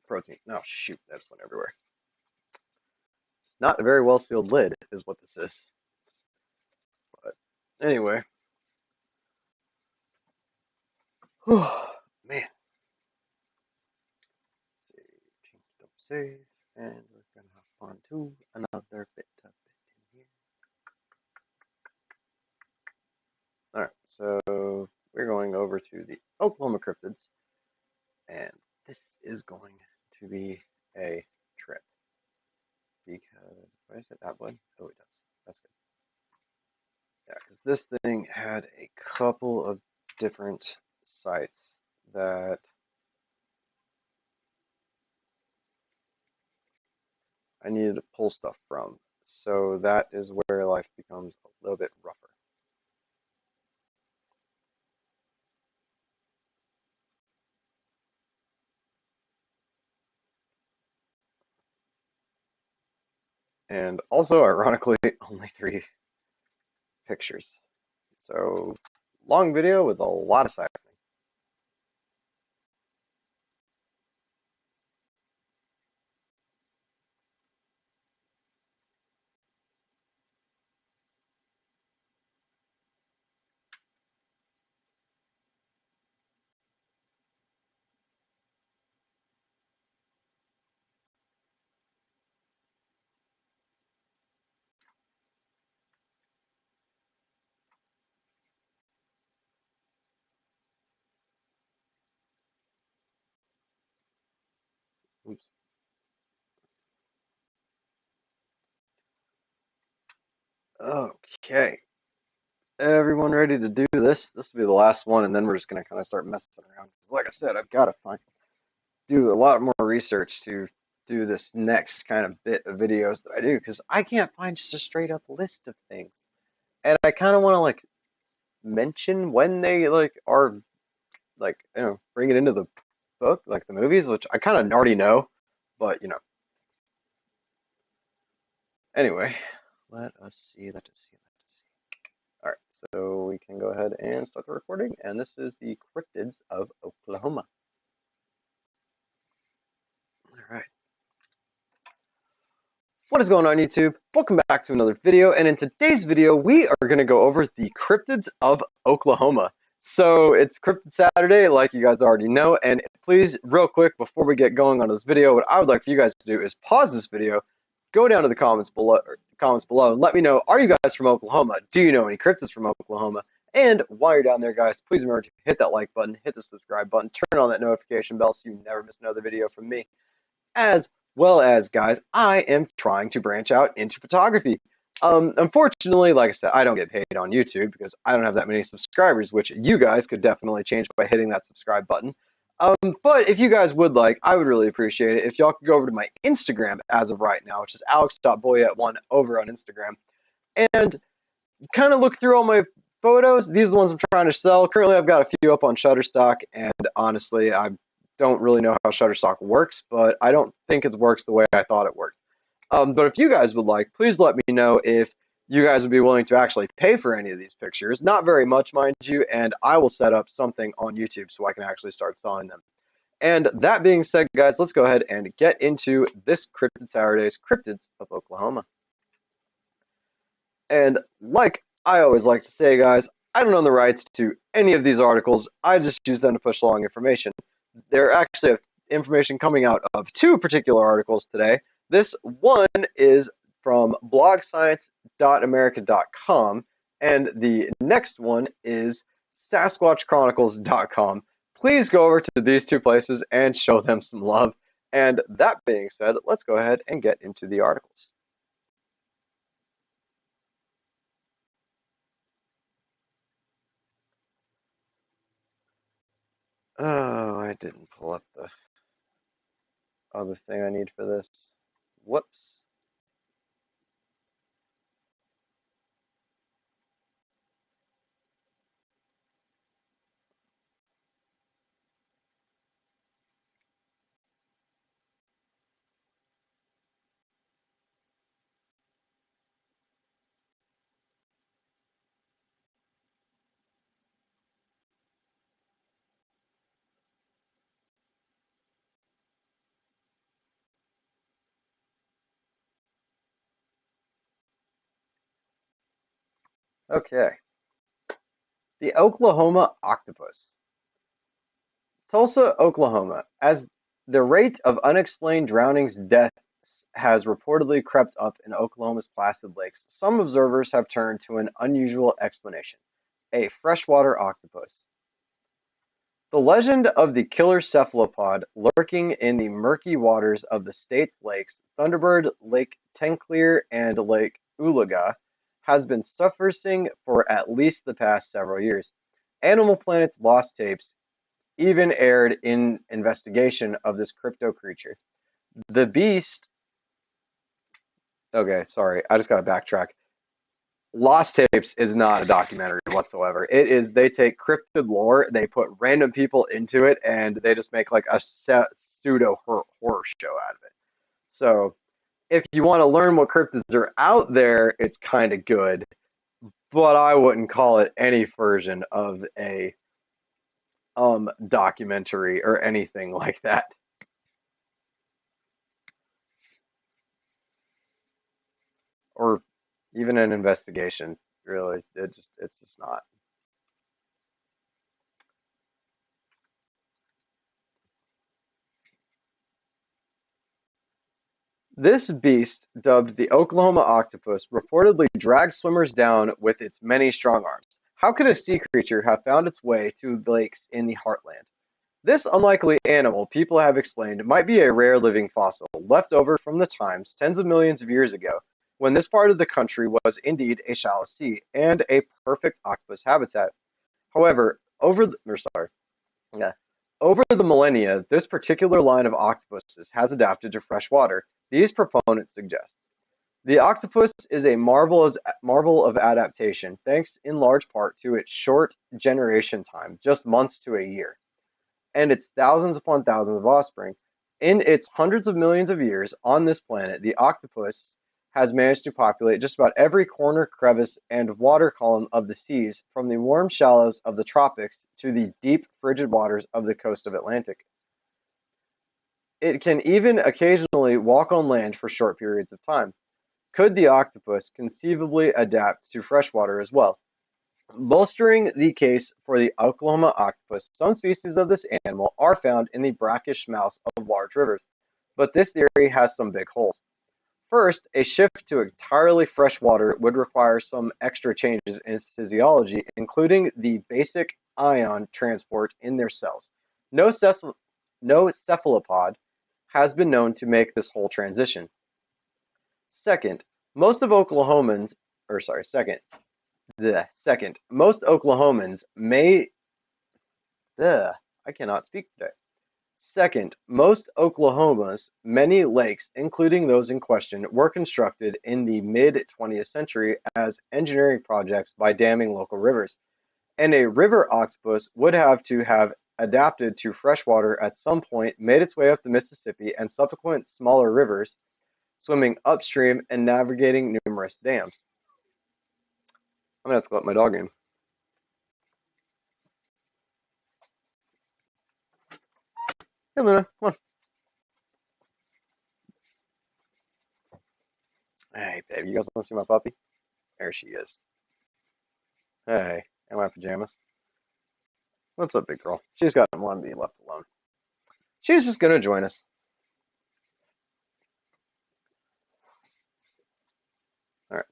protein. No, shoot, that's went everywhere. Not a very well sealed lid is what this is. But anyway, man, don't save, and we're gonna have fun too. Another bit of it in here. All right, so we're going over to the Oklahoma cryptids, and this is going to be a trip because why is it that one? Oh, it does. That's good. Yeah, because this thing had a couple of different sites that I needed to pull stuff from. So that is where life becomes a little bit rougher. And also, ironically, only 3 pictures. So long video with a lot of side. Oops. Okay. Everyone ready to do this? This will be the last one, and then we're just gonna kind of start messing around. Like I said, I've got to do a lot more research to do this next kind of bit of videos that I do because I can't find just a straight up list of things, and I kind of want to mention when they are bring it into the book like the movies, which I kind of already know, but anyway, let us see. Let us see. All right, so we can go ahead and start the recording, and this is the cryptids of Oklahoma. All right. What is going on, YouTube? Welcome back to another video, and in today's video, we are going to go over the cryptids of Oklahoma. So it's Cryptid Saturday, like you guys already know, and please, real quick, before we get going on this video, what I would like for you guys to do is pause this video, go down to the comments below, and let me know, are you guys from Oklahoma? Do you know any cryptids from Oklahoma? And while you're down there, guys, please remember to hit that like button, hit the subscribe button, turn on that notification bell so you never miss another video from me. As well as, guys, I am trying to branch out into photography. Unfortunately, like I said, I don't get paid on YouTube because I don't have that many subscribers, which you guys could definitely change by hitting that subscribe button. But if you guys would like, I would really appreciate it if y'all could go over to my Instagram as of right now, which is Alex.Boyette1 over on Instagram, and kind of look through all my photos. These are the ones I'm trying to sell. Currently, I've got a few up on Shutterstock, and honestly, I don't really know how Shutterstock works, but I don't think it works the way I thought it worked. But if you guys would like, please let me know if you guys would be willing to actually pay for any of these pictures. Not very much, mind you, and I will set up something on YouTube so I can actually start selling them. And that being said, guys, let's go ahead and get into this Cryptid Saturday's Cryptids of Oklahoma. And like I always like to say, guys, I don't own the rights to any of these articles. I just use them to push along information. There actually have information coming out of 2 particular articles today. This one is from blogscience.america.com, and the next one is sasquatchchronicles.com. Please go over to these 2 places and show them some love. And that being said, let's go ahead and get into the articles. Oh, I didn't pull up the other thing I need for this. Whoops. Okay. The Oklahoma octopus. Tulsa, Oklahoma. As the rate of unexplained drownings deaths has reportedly crept up in Oklahoma's placid lakes, some observers have turned to an unusual explanation: a freshwater octopus. The legend of the killer cephalopod lurking in the murky waters of the state's lakes, Thunderbird, Lake Tenclear, and Lake Oologah, has been surfacing for at least the past several years. Animal Planet's Lost Tapes even aired an investigation of this crypto creature. The beast. Okay, sorry, I just gotta backtrack. Lost Tapes is not a documentary whatsoever. It is, they take cryptid lore, they put random people into it, and they just make like a pseudo horror show out of it. So if you want to learn what cryptids are out there, it's kind of good, but I wouldn't call it any version of a documentary or anything like that. Or even an investigation. Really, it's just not. This beast, dubbed the Oklahoma octopus, reportedly drags swimmers down with its many strong arms. How could a sea creature have found its way to lakes in the heartland? This unlikely animal, people have explained, might be a rare living fossil left over from the times tens of millions of years ago, when this part of the country was indeed a shallow sea and a perfect octopus habitat. However, yeah, over the millennia, this particular line of octopuses has adapted to fresh water. These proponents suggest the octopus is a marvel of adaptation, thanks in large part to its short generation time, just months to a year, and its thousands upon thousands of offspring. In its hundreds of millions of years on this planet, the octopus has managed to populate just about every corner, crevice, and water column of the seas, from the warm shallows of the tropics to the deep, frigid waters of the coast of Atlantic. It can even occasionally walk on land for short periods of time. Could the octopus conceivably adapt to freshwater as well? Bolstering the case for the Oklahoma octopus, some species of this animal are found in the brackish mouths of large rivers, but this theory has some big holes. First, a shift to entirely fresh water would require some extra changes in physiology, including the basic ion transport in their cells. No, no cephalopod has been known to make this whole transition. Second, most of Oklahomans, or sorry, second, the second, most Oklahomans may, I cannot speak today. Second, most Oklahoma's many lakes, including those in question, were constructed in the mid-20th century as engineering projects by damming local rivers, and a river octopus would have to have adapted to freshwater at some point, made its way up the Mississippi and subsequent smaller rivers, swimming upstream and navigating numerous dams. I'm gonna have to let my dog in. Hey, Luna, come on. Hey, baby, you guys want to see my puppy? There she is. Hey, in my pajamas. What's up, big girl? She's got one to be left alone. She's just gonna join us. All right.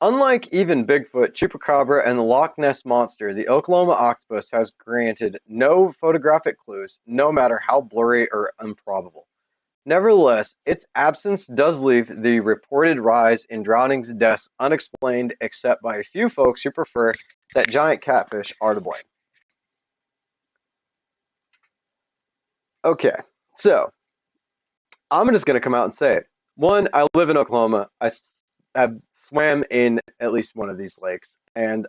Unlike even Bigfoot, Chupacabra, and the Loch Ness Monster, the Oklahoma octopus has granted no photographic clues, no matter how blurry or improbable. Nevertheless, its absence does leave the reported rise in drownings and deaths unexplained, except by a few folks who prefer that giant catfish are to blame. Okay, so I'm just going to come out and say it. One, I live in Oklahoma. Have swam in at least one of these lakes, and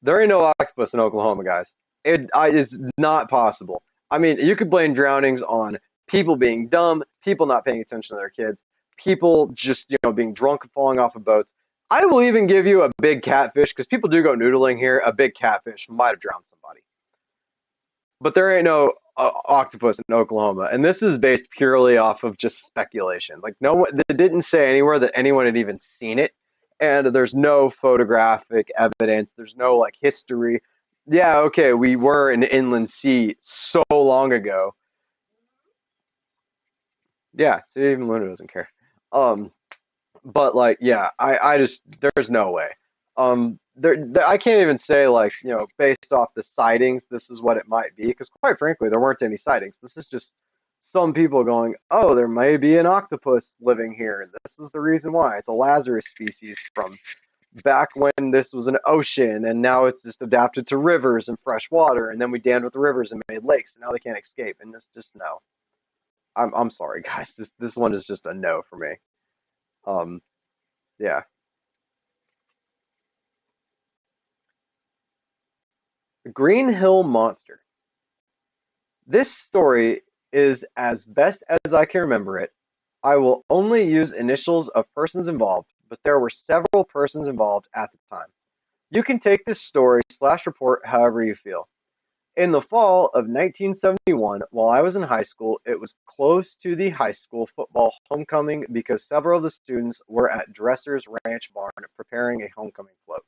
there ain't no octopus in Oklahoma, guys. It is not possible. I mean, you could blame drownings on people being dumb, people not paying attention to their kids, people just being drunk and falling off of boats. I will even give you a big catfish, because people do go noodling here. A big catfish might have drowned somebody, but there ain't no octopus in Oklahoma, and this is based purely off of just speculation. Like no one, they didn't say anywhere that anyone had even seen it, and there's no photographic evidence. There's no like history. Yeah, okay, we were in the inland sea so long ago. Yeah, so even Luna doesn't care. Um, but like, yeah, I just there's no way. I can't even say like based off the sightings, this is what it might be because quite frankly, there weren't any sightings. This is just some people going, oh, there may be an octopus living here, and this is the reason why. It's a Lazarus species from back when this was an ocean, and now it's just adapted to rivers and fresh water, and then we dammed with the rivers and made lakes, and now they can't escape. And this just no. I'm sorry, guys. This one is just a no for me. Um, yeah. Green Hill Monster. This story is as best as I can remember it. I will only use initials of persons involved, but there were several persons involved at the time. You can take this story slash report however you feel. In the fall of 1971, while I was in high school, it was close to the high school football homecoming because several of the students were at Dresser's Ranch Barn preparing a homecoming float.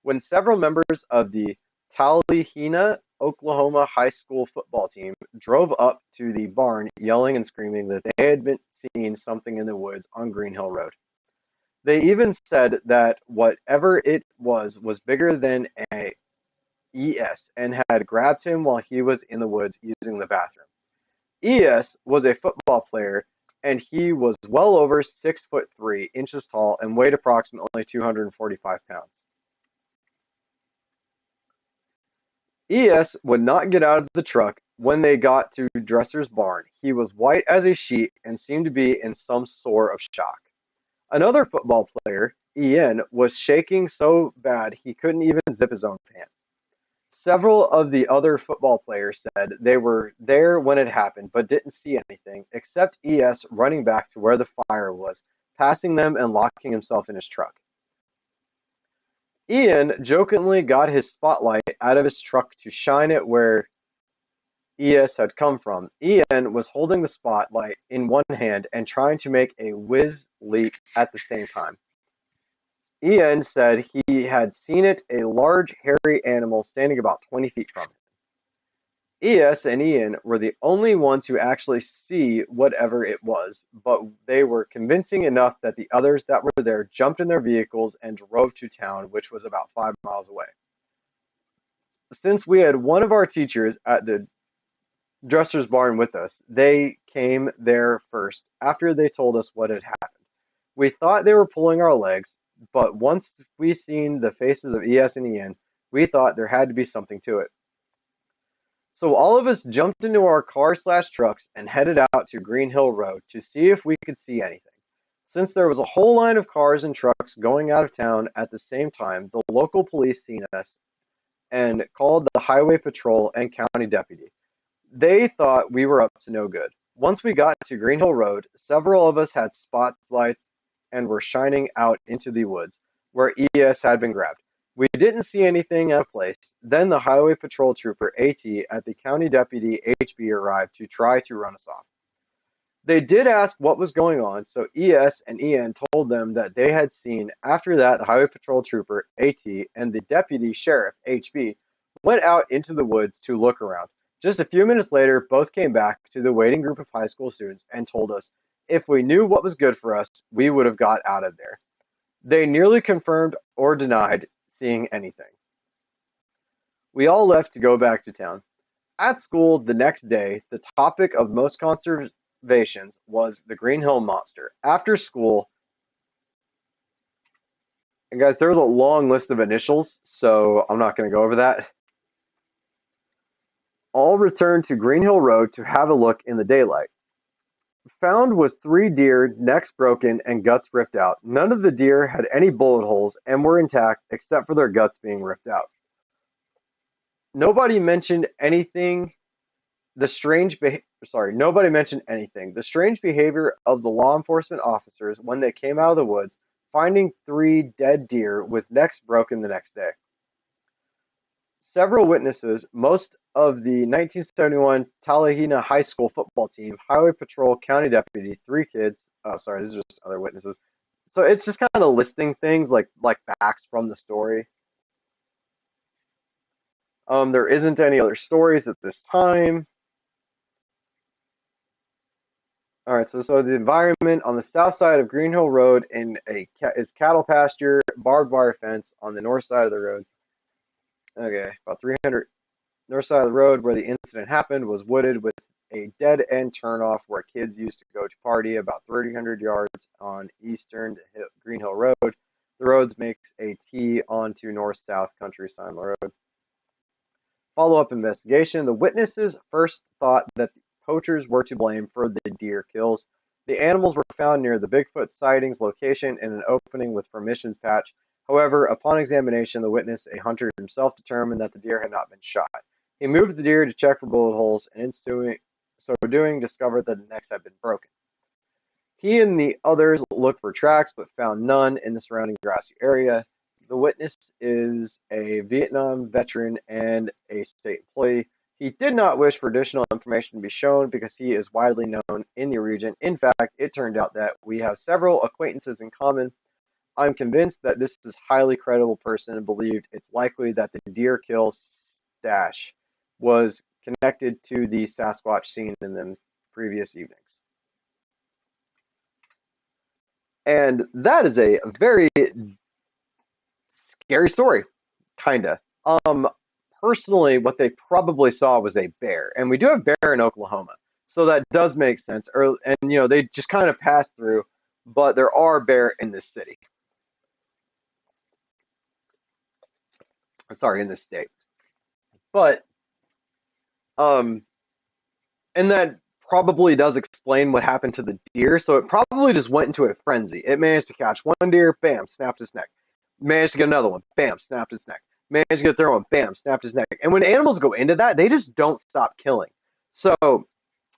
When several members of the Talihina, Oklahoma high school football team drove up to the barn yelling and screaming that they had been seeing something in the woods on Green Hill Road. They even said that whatever it was bigger than a ES and had grabbed him while he was in the woods using the bathroom. ES was a football player and he was well over 6 foot 3 inches tall and weighed approximately 245 pounds. ES would not get out of the truck when they got to Dresser's barn. He was white as a sheet and seemed to be in some sort of shock. Another football player, EN, was shaking so bad he couldn't even zip his own pants. Several of the other football players said they were there when it happened but didn't see anything except ES running back to where the fire was, passing them and locking himself in his truck. Ian jokingly got his spotlight out of his truck to shine it where ES had come from. Ian was holding the spotlight in one hand and trying to make a whiz leap at the same time. Ian said he had seen it, a large hairy animal standing about 20 feet from him. ES and Ian were the only ones who actually see whatever it was, but they were convincing enough that the others that were there jumped in their vehicles and drove to town, which was about 5 miles away. Since we had one of our teachers at the Dresser's barn with us, they came there first after they told us what had happened. We thought they were pulling our legs, but once we seen the faces of ES and Ian, we thought there had to be something to it. So all of us jumped into our car slash trucks and headed out to Green Hill Road to see if we could see anything. Since there was a whole line of cars and trucks going out of town at the same time, the local police seen us and called the highway patrol and county deputy. They thought we were up to no good. Once we got to Green Hill Road, several of us had spotlights and were shining out into the woods where ES had been grabbed. We didn't see anything out of place. Then the highway patrol trooper AT at the county deputy HB arrived to try to run us off. They did ask what was going on, so ES and Ian told them that they had seen. After that, the highway patrol trooper AT and the deputy sheriff HB went out into the woods to look around. Just a few minutes later, both came back to the waiting group of high school students and told us if we knew what was good for us, we would have got out of there. They nearly confirmed or denied seeing anything. We all left to go back to town. At school the next day, the topic of most conversations was the Green Hill Monster. After school, and guys, there's a long list of initials, so I'm not going to go over that. All returned to Green Hill Road to have a look in the daylight. Found was 3 deer, necks broken and guts ripped out. None of the deer had any bullet holes and were intact except for their guts being ripped out. Nobody mentioned anything. Nobody mentioned anything. The strange behavior of the law enforcement officers when they came out of the woods, finding 3 dead deer with necks broken the next day. Several witnesses, most of the 1971 Talihina High School football team, highway patrol, county deputy, 3 kids. Oh, sorry, these are just other witnesses. So it's just kind of listing things like facts from the story. There isn't any other stories at this time. All right, so the environment on the south side of Green Hill Road is cattle pasture, barbed wire fence on the north side of the road. Okay, about 300 north side of the road where the incident happened was wooded with a dead end turnoff where kids used to go to party about 300 yards on eastern Green Hill Road. The roads makes a T onto north-south countryside road. Follow-up investigation. The witnesses first thought that the poachers were to blame for the deer kills. The animals were found near the Bigfoot sightings location in an opening with permissions patch. However, upon examination, the witness, a hunter himself, determined that the deer had not been shot. He moved the deer to check for bullet holes, and in so doing, discovered that the necks had been broken. He and the others looked for tracks but found none in the surrounding grassy area. The witness is a Vietnam veteran and a state employee. He did not wish for additional information to be shown because he is widely known in the region. In fact, it turned out that we have several acquaintances in common. I'm convinced that this is a highly credible person and believed it's likely that the deer kill stash was connected to the Sasquatch seen in the previous evenings. And that is a very scary story, kinda. Um, Personally, what they probably saw was a bear, and we do have bear in Oklahoma, so that does make sense. And they just kind of passed through, but there are bear in this city. Sorry, in this state. But um, and that probably does explain what happened to the deer. So it probably just went into a frenzy. It managed to catch one deer, bam, snapped his neck. Managed to get another one, bam, snapped his neck. Managed to get a third one, bam, snapped his neck. And when animals go into that, they just don't stop killing. So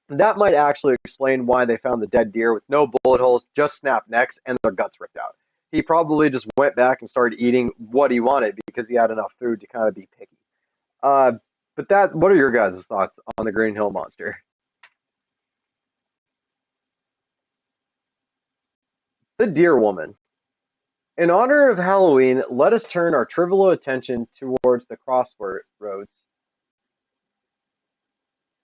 that might actually explain why they found the dead deer with no bullet holes, just snapped necks, and their guts ripped out. He probably just went back and started eating what he wanted because he had enough food to kind of be picky. Uh, what are your guys' thoughts on the Green Hill Monster? The Deer Woman. In honor of Halloween, let us turn our trivial attention towards the crossroads.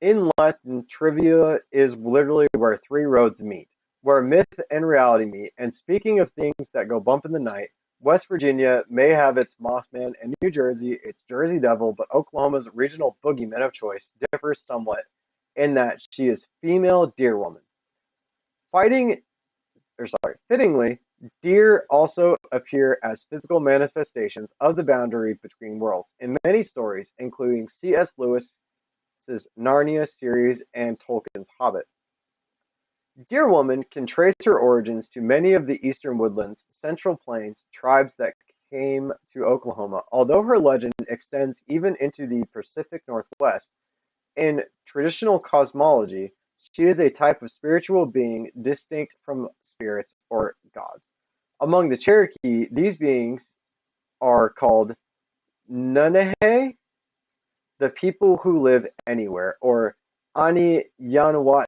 In Latin, trivia is literally where three roads meet, where myth and reality meet. And speaking of things that go bump in the night, West Virginia may have its Mothman, and New Jersey its Jersey Devil, but Oklahoma's regional boogeyman of choice differs somewhat in that she is female deer woman. Fighting Fittingly, deer also appear as physical manifestations of the boundary between worlds in many stories, including C.S. Lewis's Narnia series and Tolkien's Hobbit. Deer Woman can trace her origins to many of the eastern woodlands, central plains tribes that came to Oklahoma, although her legend extends even into the Pacific Northwest. In traditional cosmology, she is a type of spiritual being distinct from spirits or gods. Among the Cherokee, these beings are called Nanahe, the people who live anywhere, or Ani Yanwat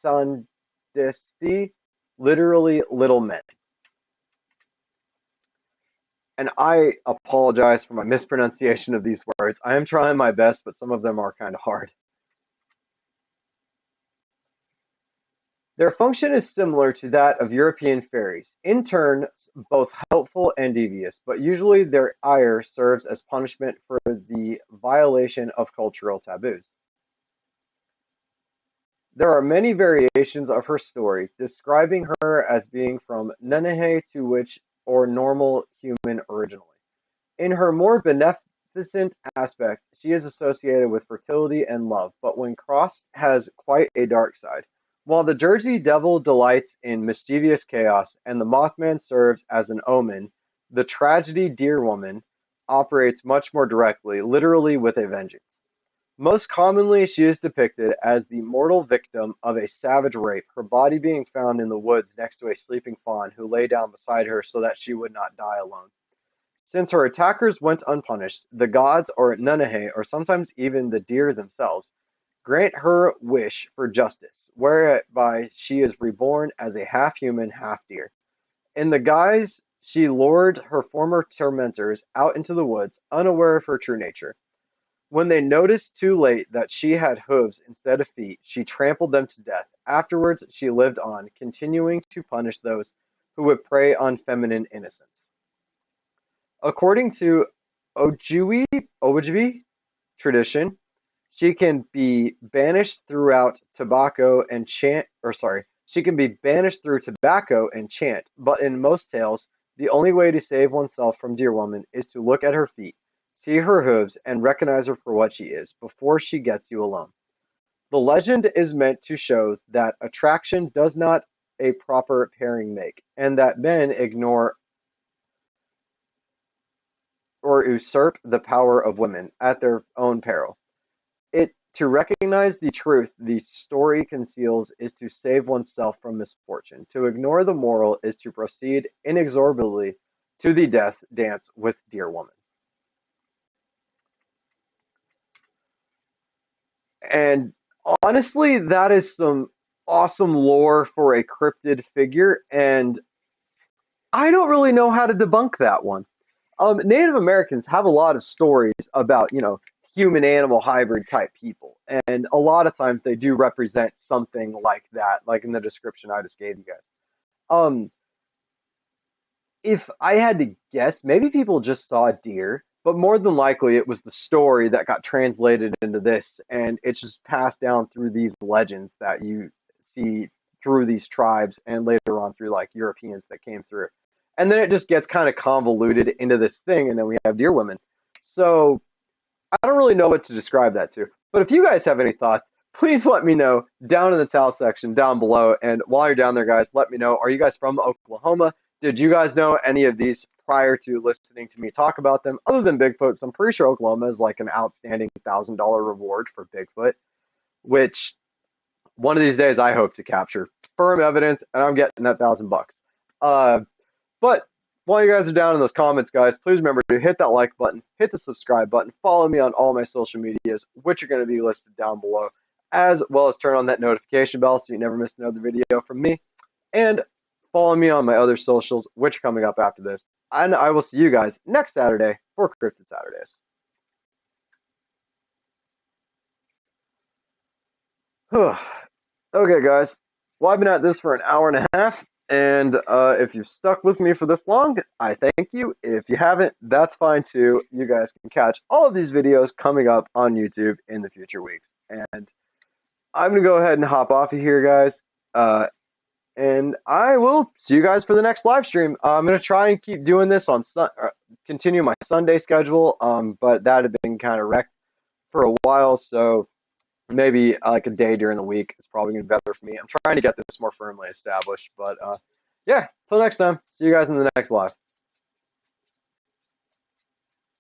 Sandesti, literally little men. And I apologize for my mispronunciation of these words. I am trying my best, but some of them are kind of hard. Their function is similar to that of European fairies, in turn both helpful and devious, but usually their ire serves as punishment for the violation of cultural taboos. There are many variations of her story, describing her as being from Nanahe to witch or normal human originally. In her more beneficent aspect, she is associated with fertility and love, but when crossed has quite a dark side. While the Jersey Devil delights in mischievous chaos and the Mothman serves as an omen, the tragedy Deer Woman operates much more directly, literally with a vengeance. Most commonly, she is depicted as the mortal victim of a savage rape, her body being found in the woods next to a sleeping fawn who lay down beside her so that she would not die alone. Since her attackers went unpunished, the gods or Nanahe, or sometimes even the deer themselves, grant her wish for justice, whereby she is reborn as a half-human, half-deer. In the guise, she lured her former tormentors out into the woods, unaware of her true nature. When they noticed too late that she had hooves instead of feet, she trampled them to death. Afterwards, she lived on, continuing to punish those who would prey on feminine innocence. According to Ojibwe tradition, she can be banished throughout tobacco and chant, or sorry, she can be banished through tobacco and chant, but in most tales, the only way to save oneself from Deer Woman is to look at her feet, see her hooves, and recognize her for what she is before she gets you alone. The legend is meant to show that attraction does not a proper pairing make, and that men ignore or usurp the power of women at their own peril. It to recognize the truth the story conceals is to save oneself from misfortune. To ignore the moral is to proceed inexorably to the death dance with Dear Woman. And honestly, that is some awesome lore for a cryptid figure, and I don't really know how to debunk that one. Native Americans have a lot of stories about, human animal hybrid type people. And a lot of times they do represent something like that, like in the description I just gave you guys. Um, if I had to guess, maybe people just saw a deer, but more than likely it was the story that got translated into this, and it's just passed down through these legends that you see through these tribes and later on through like Europeans that came through. And then it just gets kind of convoluted into this thing, and then we have deer women. So I don't really know what to describe that to. But if you guys have any thoughts, please let me know down in the towel section down below. And while you're down there, guys, let me know. Are you guys from Oklahoma? Did you guys know any of these prior to listening to me talk about them? Other than Bigfoot, so I'm pretty sure Oklahoma is like an outstanding $1,000 reward for Bigfoot, which one of these days I hope to capture firm evidence, and I'm getting that $1,000. But while you guys are down in those comments, guys, please remember to hit that like button, hit the subscribe button, follow me on all my social medias, which are going to be listed down below, as well as turn on that notification bell so you never miss another video from me. And follow me on my other socials, which are coming up after this. And I will see you guys next Saturday for Cryptid Saturdays. Okay, guys. Well, I've been at this for an hour and a half. And if you've stuck with me for this long, I thank you. If you haven't, that's fine too. You guys can catch all of these videos coming up on YouTube in the future weeks. And I'm going to go ahead and hop off of here, guys. And I will see you guys for the next live stream. I'm going to try and keep doing this on continue my Sunday schedule, but that had been kind of wrecked for a while, so maybe like a day during the week is probably going to be better for me. I'm trying to get this more firmly established, but yeah, till next time. See you guys in the next live.